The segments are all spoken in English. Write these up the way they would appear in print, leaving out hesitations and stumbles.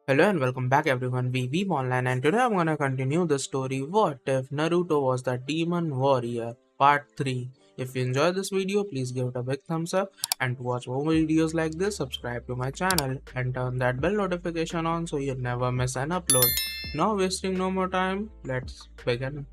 Hello and welcome back everyone, we Weeb Online, and today I'm gonna continue the story What If Naruto Was the Demon Warrior Part 3. If you enjoyed this video, please give it a big thumbs up, and to watch more videos like this, subscribe to my channel and turn that bell notification on so you never miss an upload. Now wasting no more time, let's begin.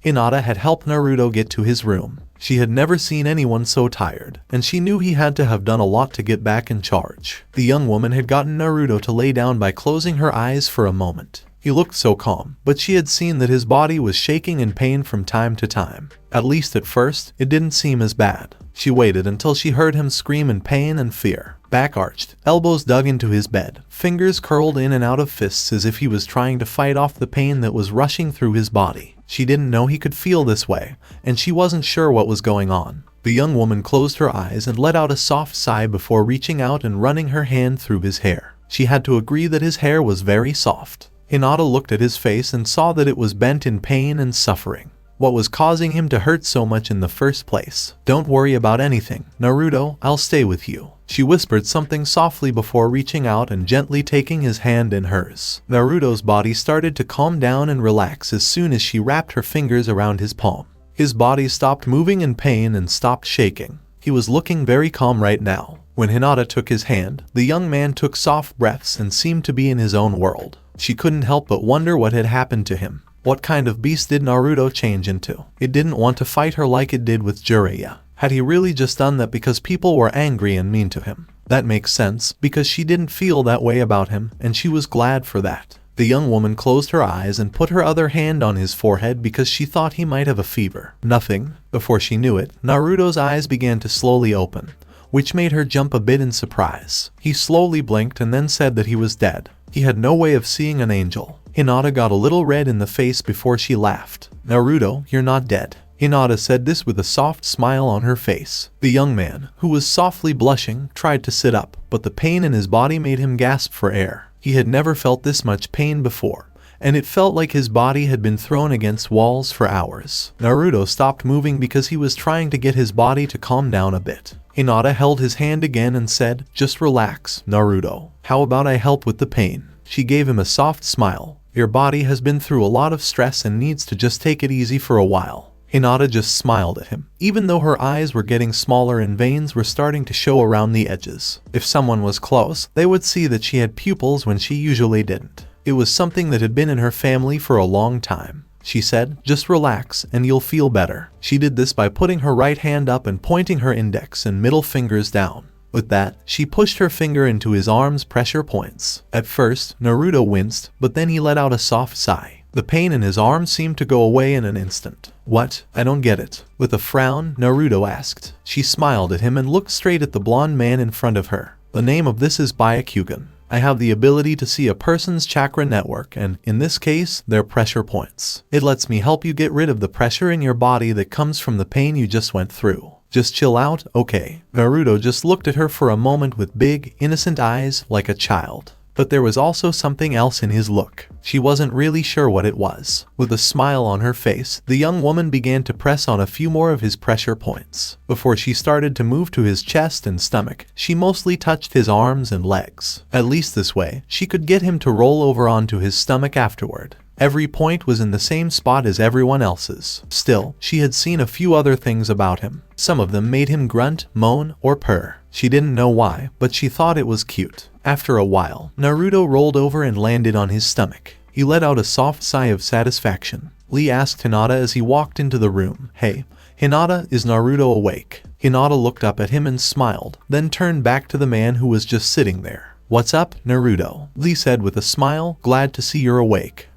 Hinata had helped Naruto get to his room. She had never seen anyone so tired, and she knew he had to have done a lot to get back in charge. The young woman had gotten Naruto to lay down by closing her eyes for a moment. He looked so calm, but she had seen that his body was shaking in pain from time to time. At least at first, it didn't seem as bad. She waited until she heard him scream in pain and fear. Back arched, elbows dug into his bed, fingers curled in and out of fists as if he was trying to fight off the pain that was rushing through his body. She didn't know he could feel this way, and she wasn't sure what was going on. The young woman closed her eyes and let out a soft sigh before reaching out and running her hand through his hair. She had to agree that his hair was very soft. Hinata looked at his face and saw that it was bent in pain and suffering. What was causing him to hurt so much in the first place? Don't worry about anything, Naruto, I'll stay with you. She whispered something softly before reaching out and gently taking his hand in hers. Naruto's body started to calm down and relax as soon as she wrapped her fingers around his palm. His body stopped moving in pain and stopped shaking. He was looking very calm right now. When Hinata took his hand, the young man took soft breaths and seemed to be in his own world. She couldn't help but wonder what had happened to him. What kind of beast did Naruto change into? It didn't want to fight her like it did with Jiraiya. Had he really just done that because people were angry and mean to him? That makes sense, because she didn't feel that way about him, and she was glad for that. The young woman closed her eyes and put her other hand on his forehead because she thought he might have a fever. Nothing. Before she knew it, Naruto's eyes began to slowly open, which made her jump a bit in surprise. He slowly blinked and then said that he was dead. He had no way of seeing an angel. Hinata got a little red in the face before she laughed. Naruto, you're not dead. Hinata said this with a soft smile on her face. The young man, who was softly blushing, tried to sit up, but the pain in his body made him gasp for air. He had never felt this much pain before, and it felt like his body had been thrown against walls for hours. Naruto stopped moving because he was trying to get his body to calm down a bit. Hinata held his hand again and said, just relax, Naruto. How about I help with the pain? She gave him a soft smile. Your body has been through a lot of stress and needs to just take it easy for a while. Hinata just smiled at him, even though her eyes were getting smaller and veins were starting to show around the edges. If someone was close, they would see that she had pupils when she usually didn't. It was something that had been in her family for a long time. She said, just relax and you'll feel better. She did this by putting her right hand up and pointing her index and middle fingers down. With that, she pushed her finger into his arm's pressure points. At first, Naruto winced, but then he let out a soft sigh. The pain in his arm seemed to go away in an instant. What? I don't get it. With a frown, Naruto asked. She smiled at him and looked straight at the blonde man in front of her. The name of this is Byakugan. I have the ability to see a person's chakra network and, in this case, their pressure points. It lets me help you get rid of the pressure in your body that comes from the pain you just went through. Just chill out, okay? Naruto just looked at her for a moment with big, innocent eyes like a child. But there was also something else in his look. She wasn't really sure what it was. With a smile on her face, the young woman began to press on a few more of his pressure points. Before she started to move to his chest and stomach, she mostly touched his arms and legs. At least this way, she could get him to roll over onto his stomach afterward. Every point was in the same spot as everyone else's. Still, she had seen a few other things about him. Some of them made him grunt, moan, or purr. She didn't know why, but she thought it was cute. After a while, Naruto rolled over and landed on his stomach. He let out a soft sigh of satisfaction. Lee asked Hinata as he walked into the room, Hey, Hinata, is Naruto awake? Hinata looked up at him and smiled, then turned back to the man who was just sitting there. What's up, Naruto? Lee said with a smile, glad to see you're awake.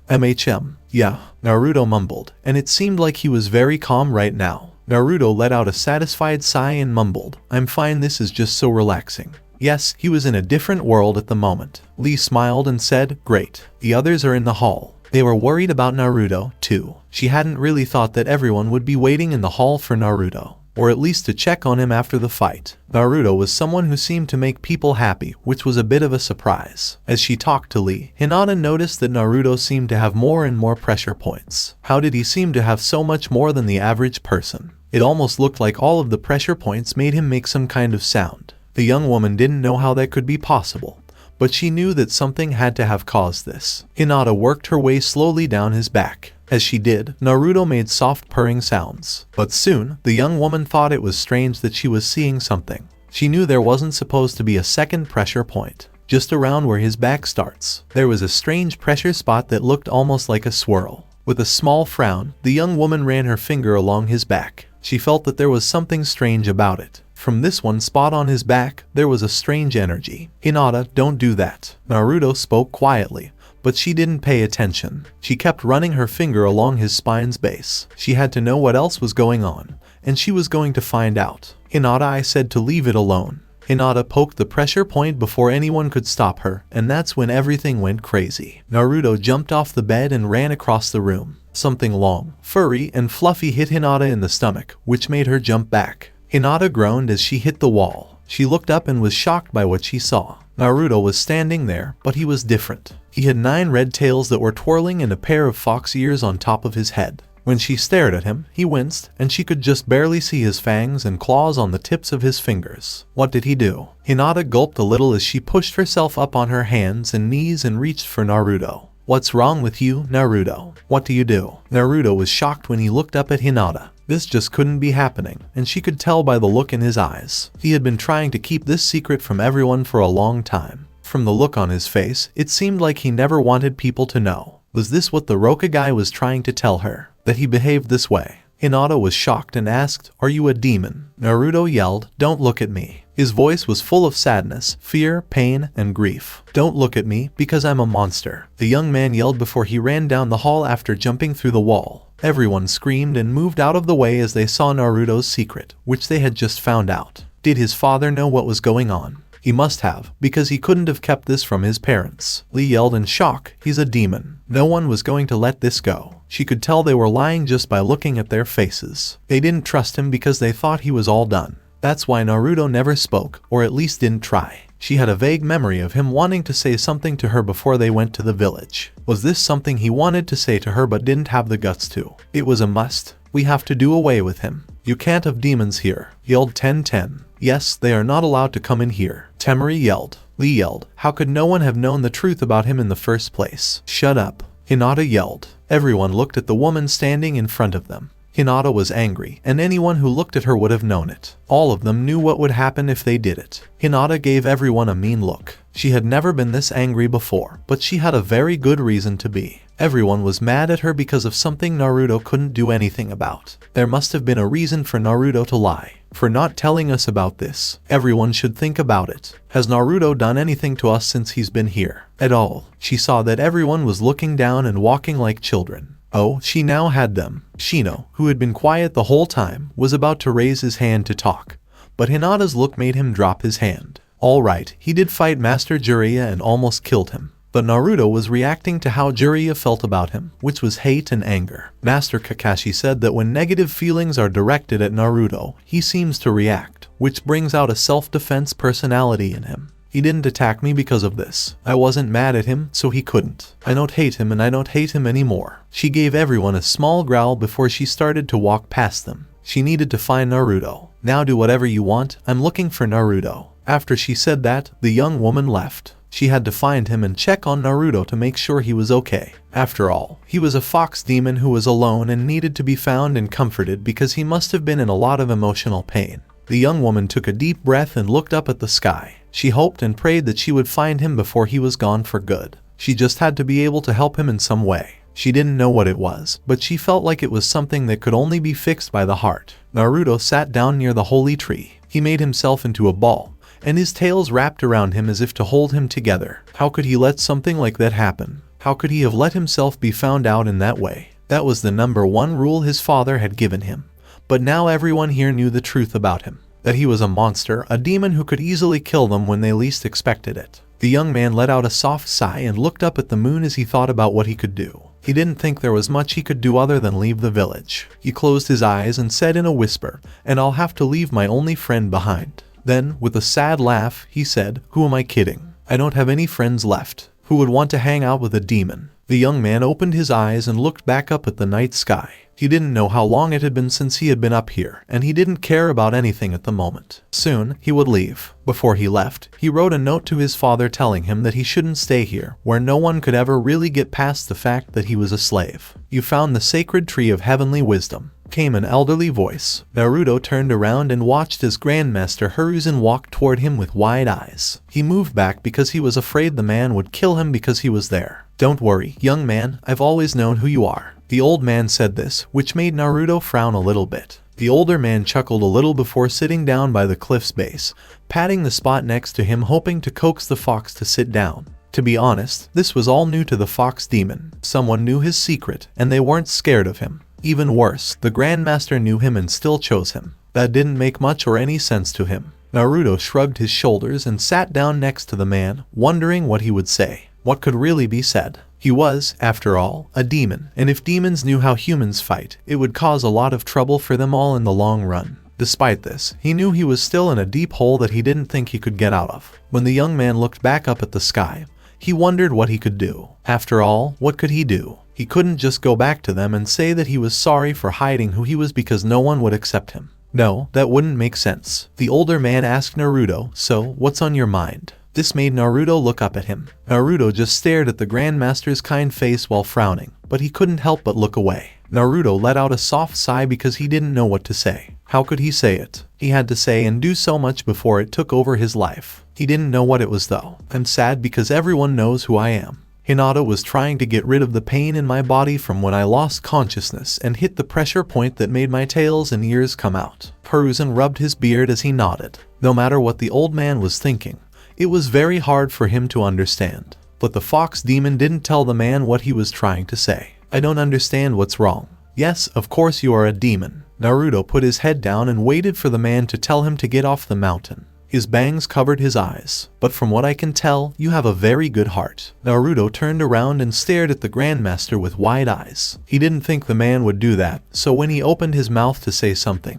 Yeah, Naruto mumbled, and it seemed like he was very calm right now. Naruto let out a satisfied sigh and mumbled, I'm fine, this is just so relaxing. Yes, he was in a different world at the moment. Lee smiled and said, great. The others are in the hall. They were worried about Naruto, too. She hadn't really thought that everyone would be waiting in the hall for Naruto, or at least to check on him after the fight. Naruto was someone who seemed to make people happy, which was a bit of a surprise. As she talked to Lee, Hinata noticed that Naruto seemed to have more and more pressure points. How did he seem to have so much more than the average person? It almost looked like all of the pressure points made him make some kind of sound. The young woman didn't know how that could be possible, but she knew that something had to have caused this. Hinata worked her way slowly down his back. As she did, Naruto made soft purring sounds. But soon, the young woman thought it was strange that she was seeing something. She knew there wasn't supposed to be a second pressure point. Just around where his back starts, there was a strange pressure spot that looked almost like a swirl. With a small frown, the young woman ran her finger along his back. She felt that there was something strange about it. From this one spot on his back, there was a strange energy. "Hinata, don't do that." Naruto spoke quietly, but she didn't pay attention. She kept running her finger along his spine's base. She had to know what else was going on, and she was going to find out. "Hinata, I said to leave it alone." Hinata poked the pressure point before anyone could stop her, and that's when everything went crazy. Naruto jumped off the bed and ran across the room. Something long, furry, and fluffy hit Hinata in the stomach, which made her jump back. Hinata groaned as she hit the wall. She looked up and was shocked by what she saw. Naruto was standing there, but he was different. He had 9 red tails that were twirling and a pair of fox ears on top of his head. When she stared at him, he winced, and she could just barely see his fangs and claws on the tips of his fingers. What did he do? Hinata gulped a little as she pushed herself up on her hands and knees and reached for Naruto. "What's wrong with you, Naruto? What do you do?" Naruto was shocked when he looked up at Hinata. This just couldn't be happening, and she could tell by the look in his eyes. He had been trying to keep this secret from everyone for a long time. From the look on his face, it seemed like he never wanted people to know. Was this what the Rokugai was trying to tell her? That he behaved this way? Hinata was shocked and asked, "Are you a demon?" Naruto yelled, "Don't look at me." His voice was full of sadness, fear, pain, and grief. "Don't look at me, because I'm a monster." The young man yelled before he ran down the hall after jumping through the wall. Everyone screamed and moved out of the way as they saw Naruto's secret, which they had just found out. Did his father know what was going on? He must have, because he couldn't have kept this from his parents. Lee yelled in shock, "He's a demon." No one was going to let this go. She could tell they were lying just by looking at their faces. They didn't trust him because they thought he was all done. That's why Naruto never spoke, or at least didn't try. She had a vague memory of him wanting to say something to her before they went to the village. Was this something he wanted to say to her but didn't have the guts to? It was a must. "We have to do away with him. You can't have demons here," yelled 1010. "Yes, they are not allowed to come in here." Temari yelled. Lee yelled, "How could no one have known the truth about him in the first place?" "Shut up." Hinata yelled. Everyone looked at the woman standing in front of them. Hinata was angry, and anyone who looked at her would have known it. All of them knew what would happen if they did it. Hinata gave everyone a mean look. She had never been this angry before, but she had a very good reason to be. Everyone was mad at her because of something Naruto couldn't do anything about. There must have been a reason for Naruto to lie. For not telling us about this. Everyone should think about it. Has Naruto done anything to us since he's been here? At all. She saw that everyone was looking down and walking like children. Oh, she now had them. Shino, who had been quiet the whole time, was about to raise his hand to talk. But Hinata's look made him drop his hand. All right, he did fight Master Jiraiya and almost killed him. But Naruto was reacting to how Jiraiya felt about him, which was hate and anger. Master Kakashi said that when negative feelings are directed at Naruto, he seems to react, which brings out a self-defense personality in him. He didn't attack me because of this. I wasn't mad at him, so he couldn't. I don't hate him and I don't hate him anymore. She gave everyone a small growl before she started to walk past them. She needed to find Naruto. Now do whatever you want, I'm looking for Naruto. After she said that, the young woman left. She had to find him and check on Naruto to make sure he was okay. After all, he was a fox demon who was alone and needed to be found and comforted because he must have been in a lot of emotional pain. The young woman took a deep breath and looked up at the sky. She hoped and prayed that she would find him before he was gone for good. She just had to be able to help him in some way. She didn't know what it was, but she felt like it was something that could only be fixed by the heart. Naruto sat down near the holy tree. He made himself into a ball, and his tails wrapped around him as if to hold him together. How could he let something like that happen? How could he have let himself be found out in that way? That was the number one rule his father had given him. But now everyone here knew the truth about him. That he was a monster, a demon who could easily kill them when they least expected it. The young man let out a soft sigh and looked up at the moon as he thought about what he could do. He didn't think there was much he could do other than leave the village. He closed his eyes and said in a whisper, "And I'll have to leave my only friend behind." Then, with a sad laugh, he said, "Who am I kidding? I don't have any friends left. Who would want to hang out with a demon?" The young man opened his eyes and looked back up at the night sky. He didn't know how long it had been since he had been up here, and he didn't care about anything at the moment. Soon, he would leave. Before he left, he wrote a note to his father telling him that he shouldn't stay here, where no one could ever really get past the fact that he was a slave. "You found the sacred tree of heavenly wisdom," came an elderly voice. Naruto turned around and watched as Grandmaster Hiruzen walked toward him with wide eyes. He moved back because he was afraid the man would kill him because he was there. "Don't worry, young man, I've always known who you are." The old man said this, which made Naruto frown a little bit. The older man chuckled a little before sitting down by the cliff's base, patting the spot next to him hoping to coax the fox to sit down. To be honest, this was all new to the fox demon. Someone knew his secret, and they weren't scared of him. Even worse, the Grandmaster knew him and still chose him. That didn't make much or any sense to him. Naruto shrugged his shoulders and sat down next to the man, wondering what he would say. What could really be said? He was, after all, a demon, and if demons knew how humans fight, it would cause a lot of trouble for them all in the long run. Despite this, he knew he was still in a deep hole that he didn't think he could get out of. When the young man looked back up at the sky, he wondered what he could do. After all, what could he do? He couldn't just go back to them and say that he was sorry for hiding who he was because no one would accept him. No, that wouldn't make sense. The older man asked Naruto, "So, what's on your mind?" This made Naruto look up at him. Naruto just stared at the Grandmaster's kind face while frowning, but he couldn't help but look away. Naruto let out a soft sigh because he didn't know what to say. How could he say it? He had to say and do so much before it took over his life. He didn't know what it was though. "I'm sad because everyone knows who I am. Hinata was trying to get rid of the pain in my body from when I lost consciousness and hit the pressure point that made my tails and ears come out." Hiruzen rubbed his beard as he nodded. No matter what the old man was thinking, it was very hard for him to understand. But the fox demon didn't tell the man what he was trying to say. "I don't understand what's wrong." "Yes, of course you are a demon." Naruto put his head down and waited for the man to tell him to get off the mountain. His bangs covered his eyes. "But from what I can tell, you have a very good heart." Naruto turned around and stared at the Grandmaster with wide eyes. He didn't think the man would do that, so when he opened his mouth to say something,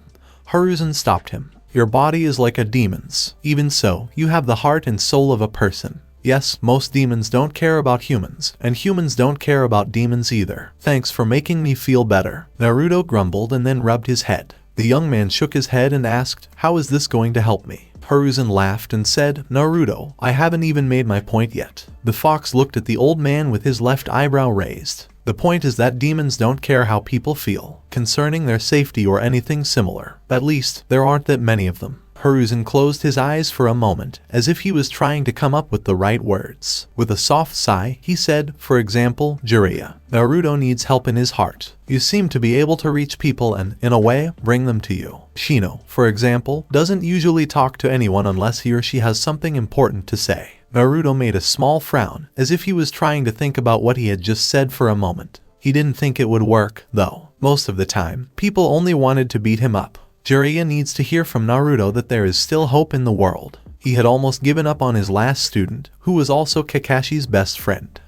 Hiruzen stopped him. "Your body is like a demon's. Even so, you have the heart and soul of a person. Yes, most demons don't care about humans, and humans don't care about demons either. Thanks for making me feel better." Naruto grumbled and then rubbed his head. The young man shook his head and asked, "How is this going to help me?" Hiruzen laughed and said, "Naruto, I haven't even made my point yet." The fox looked at the old man with his left eyebrow raised. "The point is that demons don't care how people feel concerning their safety or anything similar. At least, there aren't that many of them." Hiruzen closed his eyes for a moment, as if he was trying to come up with the right words. With a soft sigh, he said, "For example, Jiraiya. Naruto needs help in his heart. You seem to be able to reach people and, in a way, bring them to you. Shino, for example, doesn't usually talk to anyone unless he or she has something important to say." Naruto made a small frown, as if he was trying to think about what he had just said for a moment. He didn't think it would work, though. Most of the time, people only wanted to beat him up. Jiraiya needs to hear from Naruto that there is still hope in the world. He had almost given up on his last student, who was also Kakashi's best friend.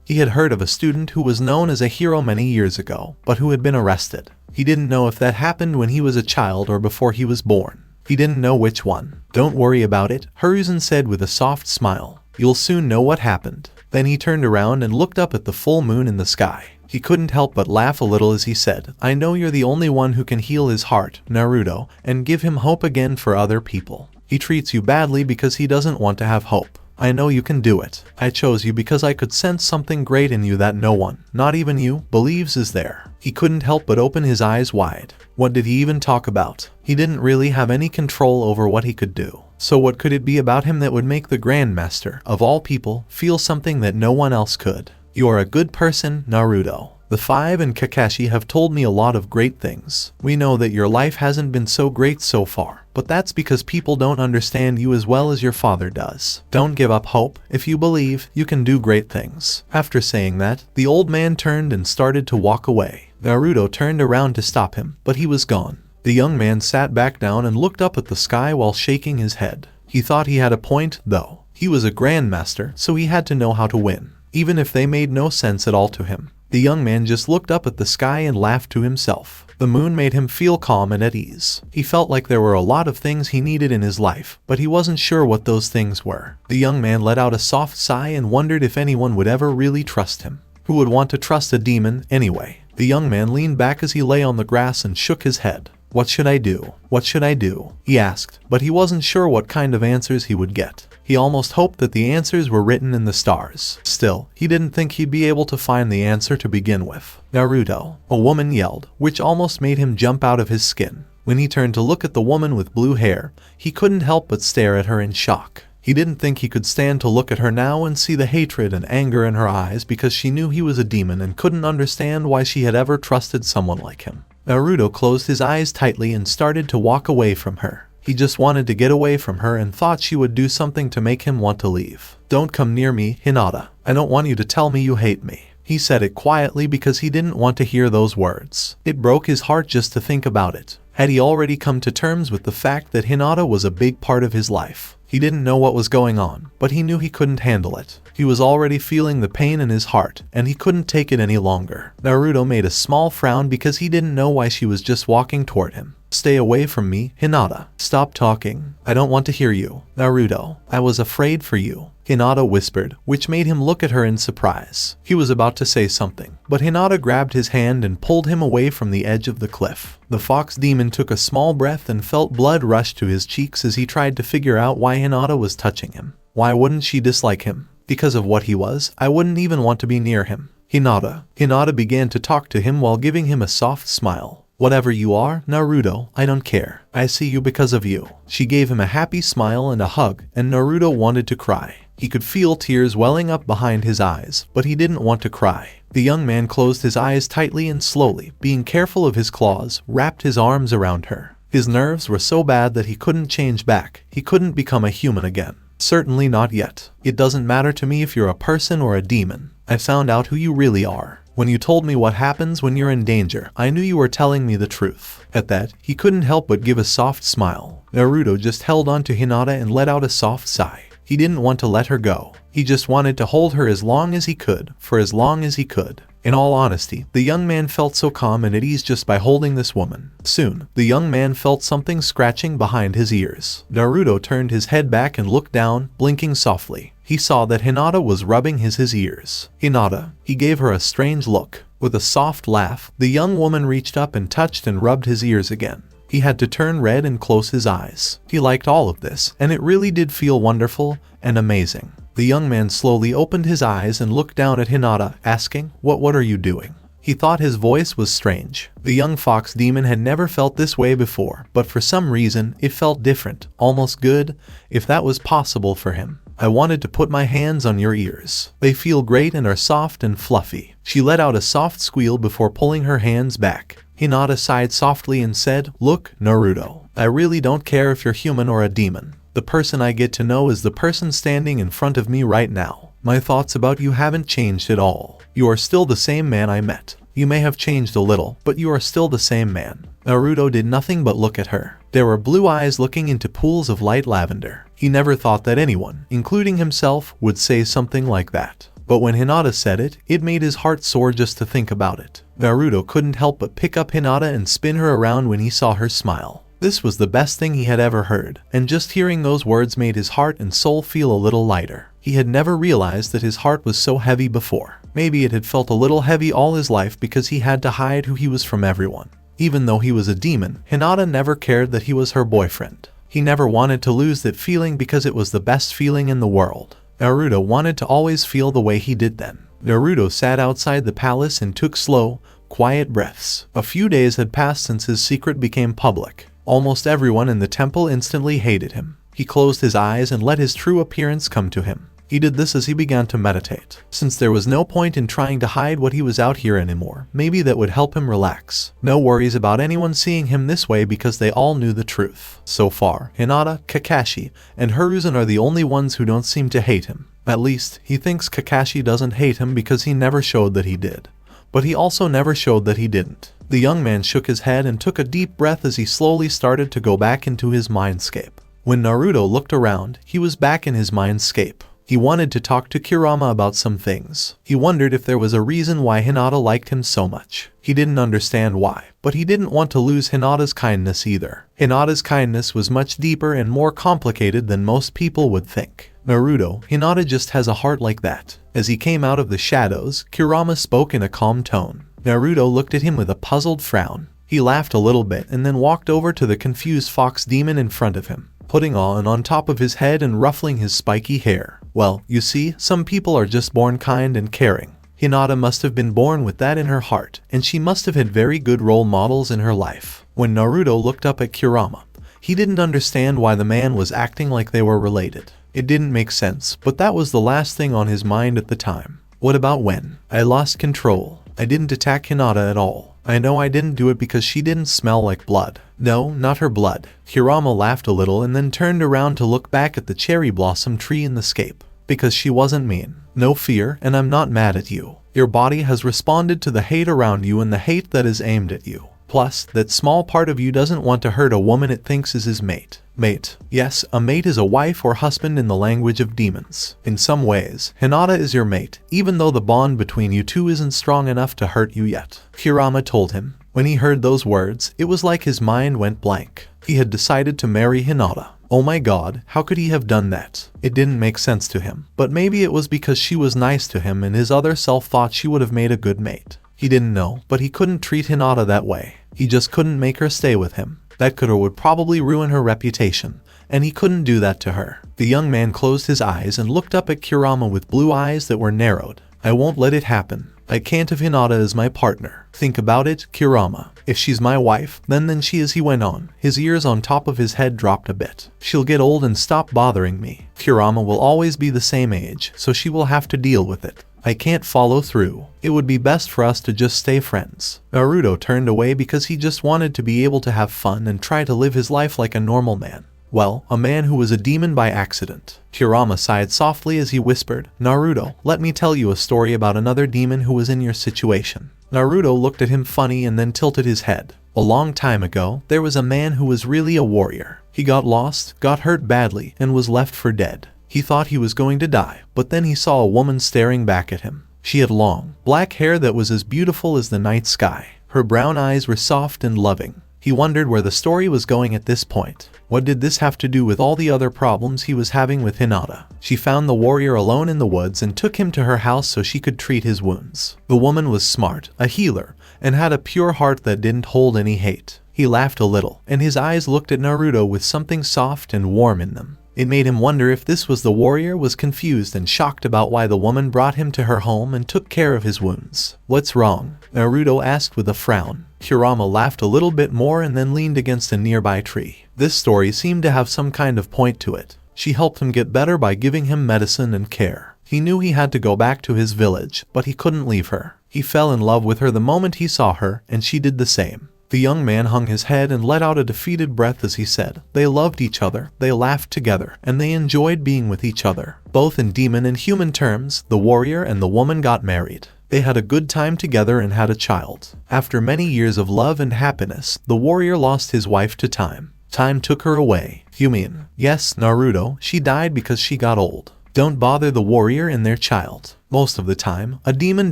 He had heard of a student who was known as a hero many years ago, but who had been arrested. He didn't know if that happened when he was a child or before he was born. He didn't know which one. "Don't worry about it," Hiruzen said with a soft smile. "You'll soon know what happened." Then he turned around and looked up at the full moon in the sky. He couldn't help but laugh a little as he said, "I know you're the only one who can heal his heart, Naruto, and give him hope again for other people. He treats you badly because he doesn't want to have hope. I know you can do it. I chose you because I could sense something great in you that no one, not even you, believes is there." He couldn't help but open his eyes wide. What did he even talk about? He didn't really have any control over what he could do. So what could it be about him that would make the Grandmaster, of all people, feel something that no one else could? "You are a good person, Naruto. The Five and Kakashi have told me a lot of great things. We know that your life hasn't been so great so far, but that's because people don't understand you as well as your father does. Don't give up hope. If you believe, you can do great things." After saying that, the old man turned and started to walk away. Naruto turned around to stop him, but he was gone. The young man sat back down and looked up at the sky while shaking his head. He thought he had a point, though. He was a Grandmaster, so he had to know how to win, even if they made no sense at all to him. The young man just looked up at the sky and laughed to himself. The moon made him feel calm and at ease. He felt like there were a lot of things he needed in his life, but he wasn't sure what those things were. The young man let out a soft sigh and wondered if anyone would ever really trust him. Who would want to trust a demon, anyway? The young man leaned back as he lay on the grass and shook his head. What should I do? What should I do? He asked, but he wasn't sure what kind of answers he would get. He almost hoped that the answers were written in the stars. Still, he didn't think he'd be able to find the answer to begin with. Naruto, a woman yelled, which almost made him jump out of his skin. When he turned to look at the woman with blue hair, he couldn't help but stare at her in shock. He didn't think he could stand to look at her now and see the hatred and anger in her eyes because she knew he was a demon and couldn't understand why she had ever trusted someone like him. Naruto closed his eyes tightly and started to walk away from her. He just wanted to get away from her and thought she would do something to make him want to leave. Don't come near me, Hinata. I don't want you to tell me you hate me. He said it quietly because he didn't want to hear those words. It broke his heart just to think about it. Had he already come to terms with the fact that Hinata was a big part of his life? He didn't know what was going on, but he knew he couldn't handle it. He was already feeling the pain in his heart, and he couldn't take it any longer. Naruto made a small frown because he didn't know why she was just walking toward him. Stay away from me, Hinata. Stop talking. I don't want to hear you. Naruto, I was afraid for you, Hinata whispered, which made him look at her in surprise. He was about to say something, but Hinata grabbed his hand and pulled him away from the edge of the cliff. The fox demon took a small breath and felt blood rush to his cheeks as he tried to figure out why Hinata was touching him. Why wouldn't she dislike him? Because of what he was, I wouldn't even want to be near him. Hinata began to talk to him while giving him a soft smile. Whatever you are, Naruto, I don't care. I see you because of you. She gave him a happy smile and a hug, and Naruto wanted to cry. He could feel tears welling up behind his eyes, but he didn't want to cry. The young man closed his eyes tightly and slowly, being careful of his claws, wrapped his arms around her. His nerves were so bad that he couldn't change back. He couldn't become a human again. Certainly not yet. It doesn't matter to me if you're a person or a demon. I found out who you really are. When you told me what happens when you're in danger, I knew you were telling me the truth. At that, he couldn't help but give a soft smile. Naruto just held on to Hinata and let out a soft sigh. He didn't want to let her go. He just wanted to hold her as long as he could, for as long as he could. In all honesty, the young man felt so calm and at ease just by holding this woman. Soon, the young man felt something scratching behind his ears. Naruto turned his head back and looked down, blinking softly. He saw that Hinata was rubbing his ears. Hinata, he gave her a strange look. With a soft laugh, the young woman reached up and touched and rubbed his ears again. He had to turn red and close his eyes. He liked all of this, and it really did feel wonderful and amazing. The young man slowly opened his eyes and looked down at Hinata, asking, What are you doing? He thought his voice was strange. The young fox demon had never felt this way before, but for some reason, it felt different, almost good, if that was possible for him. I wanted to put my hands on your ears. They feel great and are soft and fluffy. She let out a soft squeal before pulling her hands back. Hinata sighed softly and said, Look, Naruto, I really don't care if you're human or a demon. The person I get to know is the person standing in front of me right now. My thoughts about you haven't changed at all. You are still the same man I met. You may have changed a little, but you are still the same man. Naruto did nothing but look at her. There were blue eyes looking into pools of light lavender. He never thought that anyone, including himself, would say something like that. But when Hinata said it, it made his heart soar just to think about it. Naruto couldn't help but pick up Hinata and spin her around when he saw her smile. This was the best thing he had ever heard, and just hearing those words made his heart and soul feel a little lighter. He had never realized that his heart was so heavy before. Maybe it had felt a little heavy all his life because he had to hide who he was from everyone. Even though he was a demon, Hinata never cared that he was her boyfriend. He never wanted to lose that feeling because it was the best feeling in the world. Naruto wanted to always feel the way he did then. Naruto sat outside the palace and took slow, quiet breaths. A few days had passed since his secret became public. Almost everyone in the temple instantly hated him. He closed his eyes and let his true appearance come to him. He did this as he began to meditate. Since there was no point in trying to hide what he was out here anymore, maybe that would help him relax. No worries about anyone seeing him this way because they all knew the truth. So far, Hinata, Kakashi, and Hiruzen are the only ones who don't seem to hate him. At least, he thinks Kakashi doesn't hate him because he never showed that he did. But he also never showed that he didn't. The young man shook his head and took a deep breath as he slowly started to go back into his mindscape. When Naruto looked around, he was back in his mindscape. He wanted to talk to Kurama about some things. He wondered if there was a reason why Hinata liked him so much. He didn't understand why, but he didn't want to lose Hinata's kindness either. Hinata's kindness was much deeper and more complicated than most people would think. Naruto, Hinata just has a heart like that. As he came out of the shadows, Kurama spoke in a calm tone. Naruto looked at him with a puzzled frown. He laughed a little bit and then walked over to the confused fox demon in front of him, putting on top of his head and ruffling his spiky hair. Well, you see, some people are just born kind and caring. Hinata must have been born with that in her heart, and she must have had very good role models in her life. When Naruto looked up at Kurama, he didn't understand why the man was acting like they were related. It didn't make sense, but that was the last thing on his mind at the time. What about when I lost control? I didn't attack Hinata at all. I know I didn't do it because she didn't smell like blood. No, not her blood. Kurama laughed a little and then turned around to look back at the cherry blossom tree in the scape. Because she wasn't mean. No fear, and I'm not mad at you. Your body has responded to the hate around you and the hate that is aimed at you. Plus, that small part of you doesn't want to hurt a woman it thinks is his mate. Mate. Yes, a mate is a wife or husband in the language of demons. In some ways, Hinata is your mate, even though the bond between you two isn't strong enough to hurt you yet. Kurama told him. When he heard those words, it was like his mind went blank. He had decided to marry Hinata. Oh my god, how could he have done that? It didn't make sense to him. But maybe it was because she was nice to him and his other self thought she would have made a good mate. He didn't know, but he couldn't treat Hinata that way. He just couldn't make her stay with him. That could or would probably ruin her reputation, and he couldn't do that to her. The young man closed his eyes and looked up at Kurama with blue eyes that were narrowed. I won't let it happen. I can't if Hinata is my partner. Think about it, Kurama. If she's my wife, then she is, he went on. His ears on top of his head dropped a bit. She'll get old and stop bothering me. Kurama will always be the same age, so she will have to deal with it. I can't follow through. It would be best for us to just stay friends. Naruto turned away because he just wanted to be able to have fun and try to live his life like a normal man. Well, a man who was a demon by accident. Kurama sighed softly as he whispered, Naruto, let me tell you a story about another demon who was in your situation. Naruto looked at him funny and then tilted his head. A long time ago, there was a man who was really a warrior. He got lost, got hurt badly, and was left for dead. He thought he was going to die, but then he saw a woman staring back at him. She had long, black hair that was as beautiful as the night sky. Her brown eyes were soft and loving. He wondered where the story was going at this point. What did this have to do with all the other problems he was having with Hinata? She found the warrior alone in the woods and took him to her house so she could treat his wounds. The woman was smart, a healer, and had a pure heart that didn't hold any hate. He laughed a little, and his eyes looked at Naruto with something soft and warm in them. It made him wonder if this was the warrior was confused and shocked about why the woman brought him to her home and took care of his wounds. What's wrong? Naruto asked with a frown. Kurama laughed a little bit more and then leaned against a nearby tree. This story seemed to have some kind of point to it. She helped him get better by giving him medicine and care. He knew he had to go back to his village, but he couldn't leave her. He fell in love with her the moment he saw her, and she did the same. The young man hung his head and let out a defeated breath as he said, they loved each other, they laughed together, and they enjoyed being with each other. Both in demon and human terms, the warrior and the woman got married. They had a good time together and had a child. After many years of love and happiness, the warrior lost his wife to time. Time took her away. You mean? Yes, Naruto, she died because she got old. Don't bother the warrior and their child. Most of the time, a demon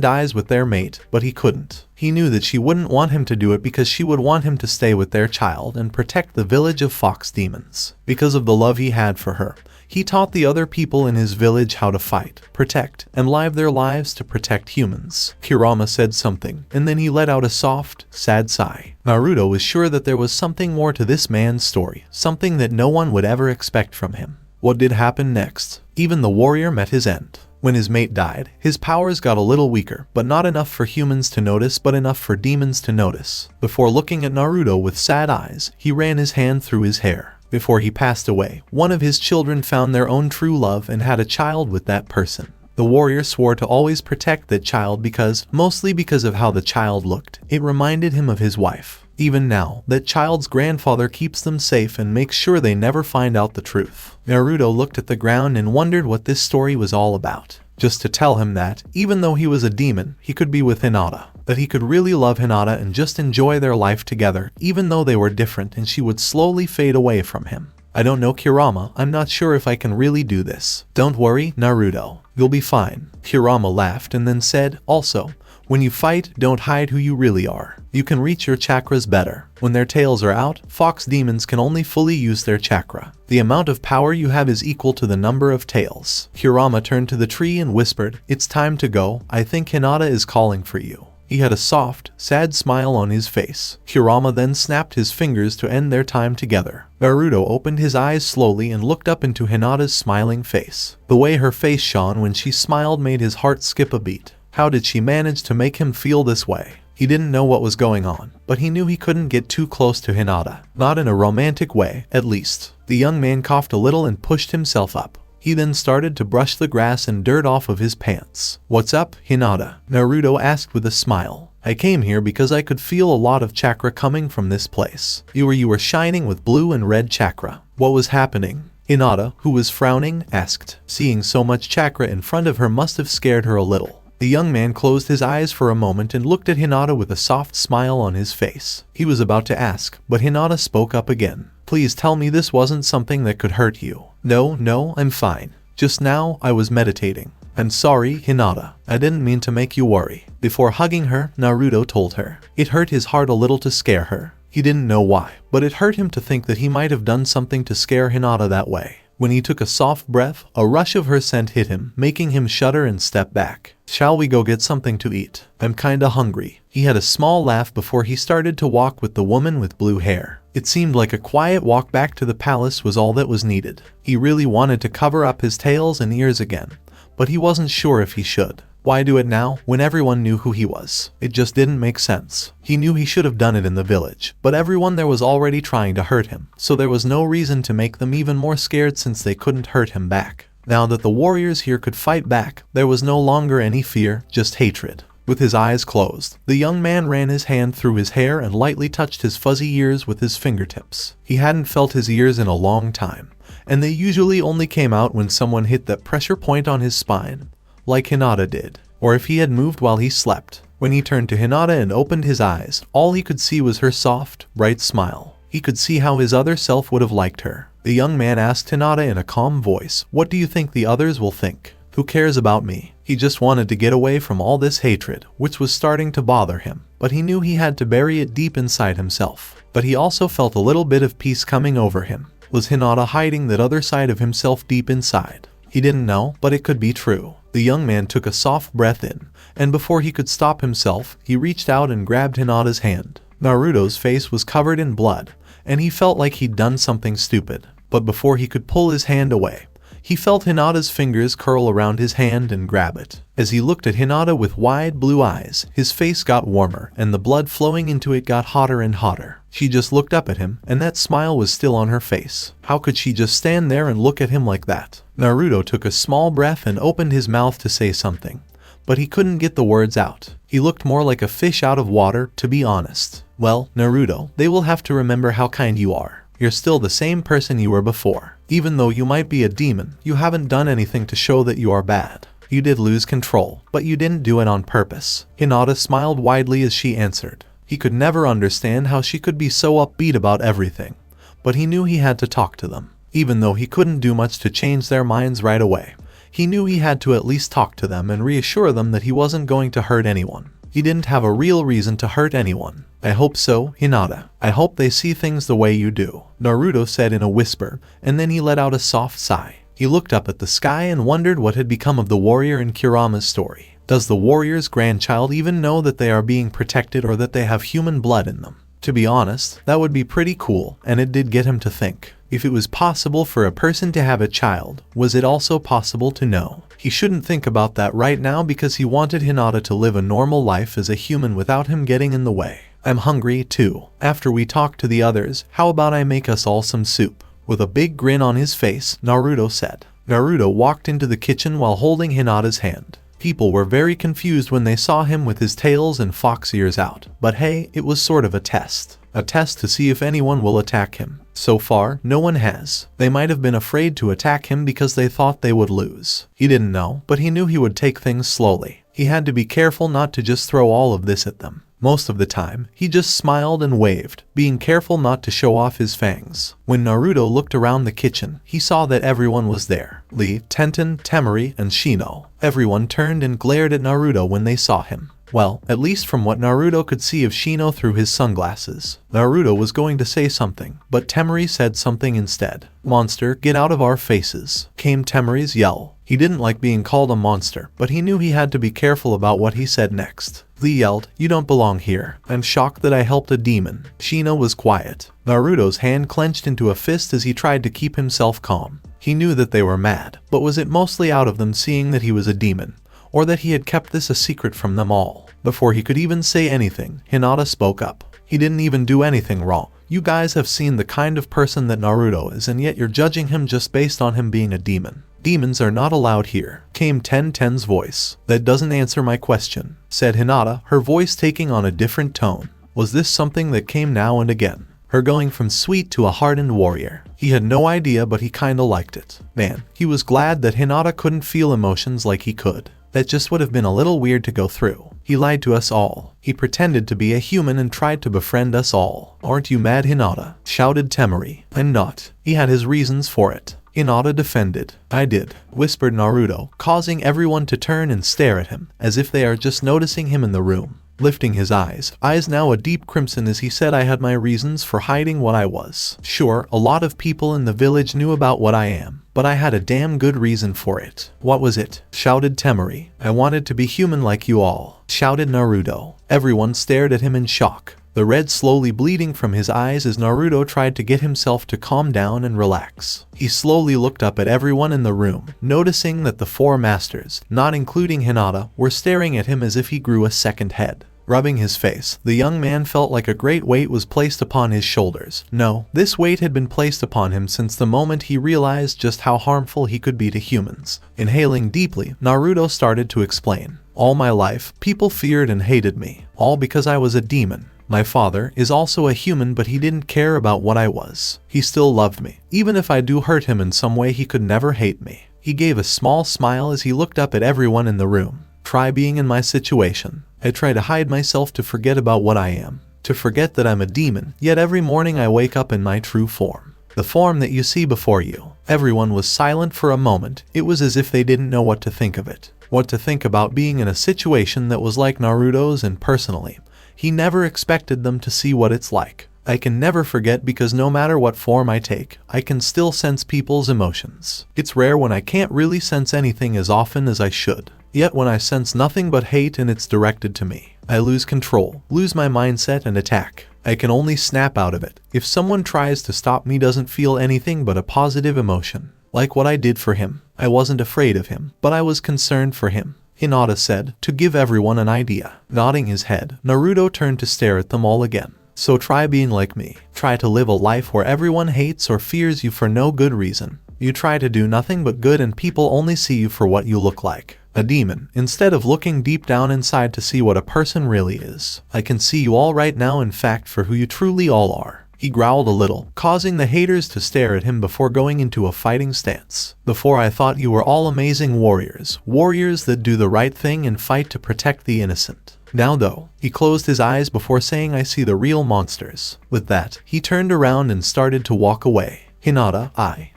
dies with their mate, but he couldn't. He knew that she wouldn't want him to do it because she would want him to stay with their child and protect the village of fox demons. Because of the love he had for her, he taught the other people in his village how to fight, protect, and live their lives to protect humans. Kurama said something, and then he let out a soft, sad sigh. Naruto was sure that there was something more to this man's story, something that no one would ever expect from him. What did happen next? Even the warrior met his end. When his mate died, his powers got a little weaker, but not enough for humans to notice but enough for demons to notice. Before looking at Naruto with sad eyes, he ran his hand through his hair. Before he passed away, one of his children found their own true love and had a child with that person. The warrior swore to always protect that child mostly because of how the child looked. It reminded him of his wife. Even now, that child's grandfather keeps them safe and makes sure they never find out the truth. Naruto looked at the ground and wondered what this story was all about. Just to tell him that, even though he was a demon, he could be with Hinata. That he could really love Hinata and just enjoy their life together, even though they were different and she would slowly fade away from him. I don't know, Kurama, I'm not sure if I can really do this. Don't worry, Naruto. You'll be fine. Kurama laughed and then said, also, when you fight, don't hide who you really are. You can reach your chakras better. When their tails are out, fox demons can only fully use their chakra. The amount of power you have is equal to the number of tails. Kurama turned to the tree and whispered, it's time to go. I think Hinata is calling for you. He had a soft, sad smile on his face. Kurama then snapped his fingers to end their time together. Naruto opened his eyes slowly and looked up into Hinata's smiling face. The way her face shone when she smiled made his heart skip a beat. How did she manage to make him feel this way? He didn't know what was going on, but he knew he couldn't get too close to Hinata. Not in a romantic way, at least. The young man coughed a little and pushed himself up. He then started to brush the grass and dirt off of his pants. "What's up, Hinata?" Naruto asked with a smile. "I came here because I could feel a lot of chakra coming from this place. You were shining with blue and red chakra. What was happening?" Hinata, who was frowning, asked. Seeing so much chakra in front of her must have scared her a little. The young man closed his eyes for a moment and looked at Hinata with a soft smile on his face. He was about to ask, but Hinata spoke up again. "Please tell me this wasn't something that could hurt you." No, I'm fine. Just now, I was meditating." "I'm sorry, Hinata. I didn't mean to make you worry." Before hugging her, Naruto told her. It hurt his heart a little to scare her. He didn't know why, but it hurt him to think that he might have done something to scare Hinata that way. When he took a soft breath, a rush of her scent hit him, making him shudder and step back. "Shall we go get something to eat? I'm kinda hungry." He had a small laugh before he started to walk with the woman with blue hair. It seemed like a quiet walk back to the palace was all that was needed. He really wanted to cover up his tails and ears again, but he wasn't sure if he should. Why do it now, when everyone knew who he was? It just didn't make sense. He knew he should have done it in the village, but everyone there was already trying to hurt him, so there was no reason to make them even more scared since they couldn't hurt him back. Now that the warriors here could fight back, there was no longer any fear, just hatred. With his eyes closed, the young man ran his hand through his hair and lightly touched his fuzzy ears with his fingertips. He hadn't felt his ears in a long time, and they usually only came out when someone hit that pressure point on his spine, like Hinata did, or if he had moved while he slept. When he turned to Hinata and opened his eyes, all he could see was her soft, bright smile. He could see how his other self would have liked her. The young man asked Hinata in a calm voice, "What do you think the others will think? Who cares about me?" He just wanted to get away from all this hatred, which was starting to bother him, but he knew he had to bury it deep inside himself. But he also felt a little bit of peace coming over him. Was Hinata hiding that other side of himself deep inside? He didn't know, but it could be true. The young man took a soft breath in, and before he could stop himself, he reached out and grabbed Hinata's hand. Naruto's face was covered in blood, and he felt like he'd done something stupid. But before he could pull his hand away, he felt Hinata's fingers curl around his hand and grab it. As he looked at Hinata with wide blue eyes, his face got warmer and the blood flowing into it got hotter and hotter. She just looked up at him, and that smile was still on her face. How could she just stand there and look at him like that? Naruto took a small breath and opened his mouth to say something, but he couldn't get the words out. He looked more like a fish out of water, to be honest. "Well, Naruto, they will have to remember how kind you are. You're still the same person you were before. Even though you might be a demon, you haven't done anything to show that you are bad. You did lose control, but you didn't do it on purpose." Hinata smiled widely as she answered. He could never understand how she could be so upbeat about everything, but he knew he had to talk to them. Even though he couldn't do much to change their minds right away, he knew he had to at least talk to them and reassure them that he wasn't going to hurt anyone. He didn't have a real reason to hurt anyone. "I hope so, Hinata. I hope they see things the way you do," Naruto said in a whisper, and then he let out a soft sigh. He looked up at the sky and wondered what had become of the warrior in Kurama's story. Does the warrior's grandchild even know that they are being protected or that they have human blood in them? To be honest, that would be pretty cool, and it did get him to think. If it was possible for a person to have a child, was it also possible to know? He shouldn't think about that right now because he wanted Hinata to live a normal life as a human without him getting in the way. "I'm hungry too. After we talk to the others, how about I make us all some soup?" With a big grin on his face, Naruto said. Naruto walked into the kitchen while holding Hinata's hand. People were very confused when they saw him with his tails and fox ears out, but hey, it was sort of a test. A test to see if anyone will attack him. So far, no one has. They might have been afraid to attack him because they thought they would lose. He didn't know, but he knew he would take things slowly. He had to be careful not to just throw all of this at them. Most of the time, he just smiled and waved, being careful not to show off his fangs. When Naruto looked around the kitchen, he saw that everyone was there. Lee, Tenten, Temari, and Shino. Everyone turned and glared at Naruto when they saw him. Well, at least from what Naruto could see of Shino through his sunglasses. Naruto was going to say something, but Temari said something instead. "Monster, get out of our faces," came Temari's yell. He didn't like being called a monster, but he knew he had to be careful about what he said next. Lee yelled, "You don't belong here. I'm shocked that I helped a demon." Shino was quiet. Naruto's hand clenched into a fist as he tried to keep himself calm. He knew that they were mad, but was it mostly out of them seeing that he was a demon, or that he had kept this a secret from them all? Before he could even say anything, Hinata spoke up. "He didn't even do anything wrong. You guys have seen the kind of person that Naruto is, and yet you're judging him just based on him being a demon. Demons are not allowed here," came Ten's voice. "That doesn't answer my question," said Hinata, her voice taking on a different tone. Was this something that came now and again? Her going from sweet to a hardened warrior. He had no idea, but he kinda liked it. Man, he was glad that Hinata couldn't feel emotions like he could. That just would have been a little weird to go through. He lied to us all. He pretended to be a human and tried to befriend us all. "Aren't you mad, Hinata?" shouted Temari. "I'm not. He had his reasons for it." Hinata defended. "I did," whispered Naruto, causing everyone to turn and stare at him, as if they are just noticing him in the room. Lifting his eyes now a deep crimson as he said, "I had my reasons for hiding what I was. Sure, a lot of people in the village knew about what I am, but I had a damn good reason for it." "What was it?" shouted Temari. "I wanted to be human like you all," shouted Naruto. Everyone stared at him in shock, the red slowly bleeding from his eyes as Naruto tried to get himself to calm down and relax. He slowly looked up at everyone in the room, noticing that the four masters, not including Hinata, were staring at him as if he grew a second head. Rubbing his face, the young man felt like a great weight was placed upon his shoulders. No, this weight had been placed upon him since the moment he realized just how harmful he could be to humans. Inhaling deeply, Naruto started to explain. "All my life, people feared and hated me, all because I was a demon. My father is also a human, but he didn't care about what I was. He still loved me. Even if I do hurt him in some way, he could never hate me." He gave a small smile as he looked up at everyone in the room. "Try being in my situation. I try to hide myself to forget about what I am, to forget that I'm a demon, yet every morning I wake up in my true form. The form that you see before you." Everyone was silent for a moment. It was as if they didn't know what to think of it. What to think about being in a situation that was like Naruto's, and personally, he never expected them to see what it's like. "I can never forget because no matter what form I take, I can still sense people's emotions. It's rare when I can't really sense anything as often as I should. Yet when I sense nothing but hate and it's directed to me, I lose control, lose my mindset and attack. I can only snap out of it. If someone tries to stop me, doesn't feel anything but a positive emotion. Like what I did for him. I wasn't afraid of him, but I was concerned for him," Hinata said, to give everyone an idea. Nodding his head, Naruto turned to stare at them all again. "So try being like me. Try to live a life where everyone hates or fears you for no good reason. You try to do nothing but good and people only see you for what you look like. A demon, instead of looking deep down inside to see what a person really is. I can see you all right now, in fact, for who you truly all are." He growled a little, causing the haters to stare at him before going into a fighting stance. "Before I thought you were all amazing warriors, warriors that do the right thing and fight to protect the innocent. Now though," he closed his eyes before saying, "I see the real monsters." With that, he turned around and started to walk away. "Hinata,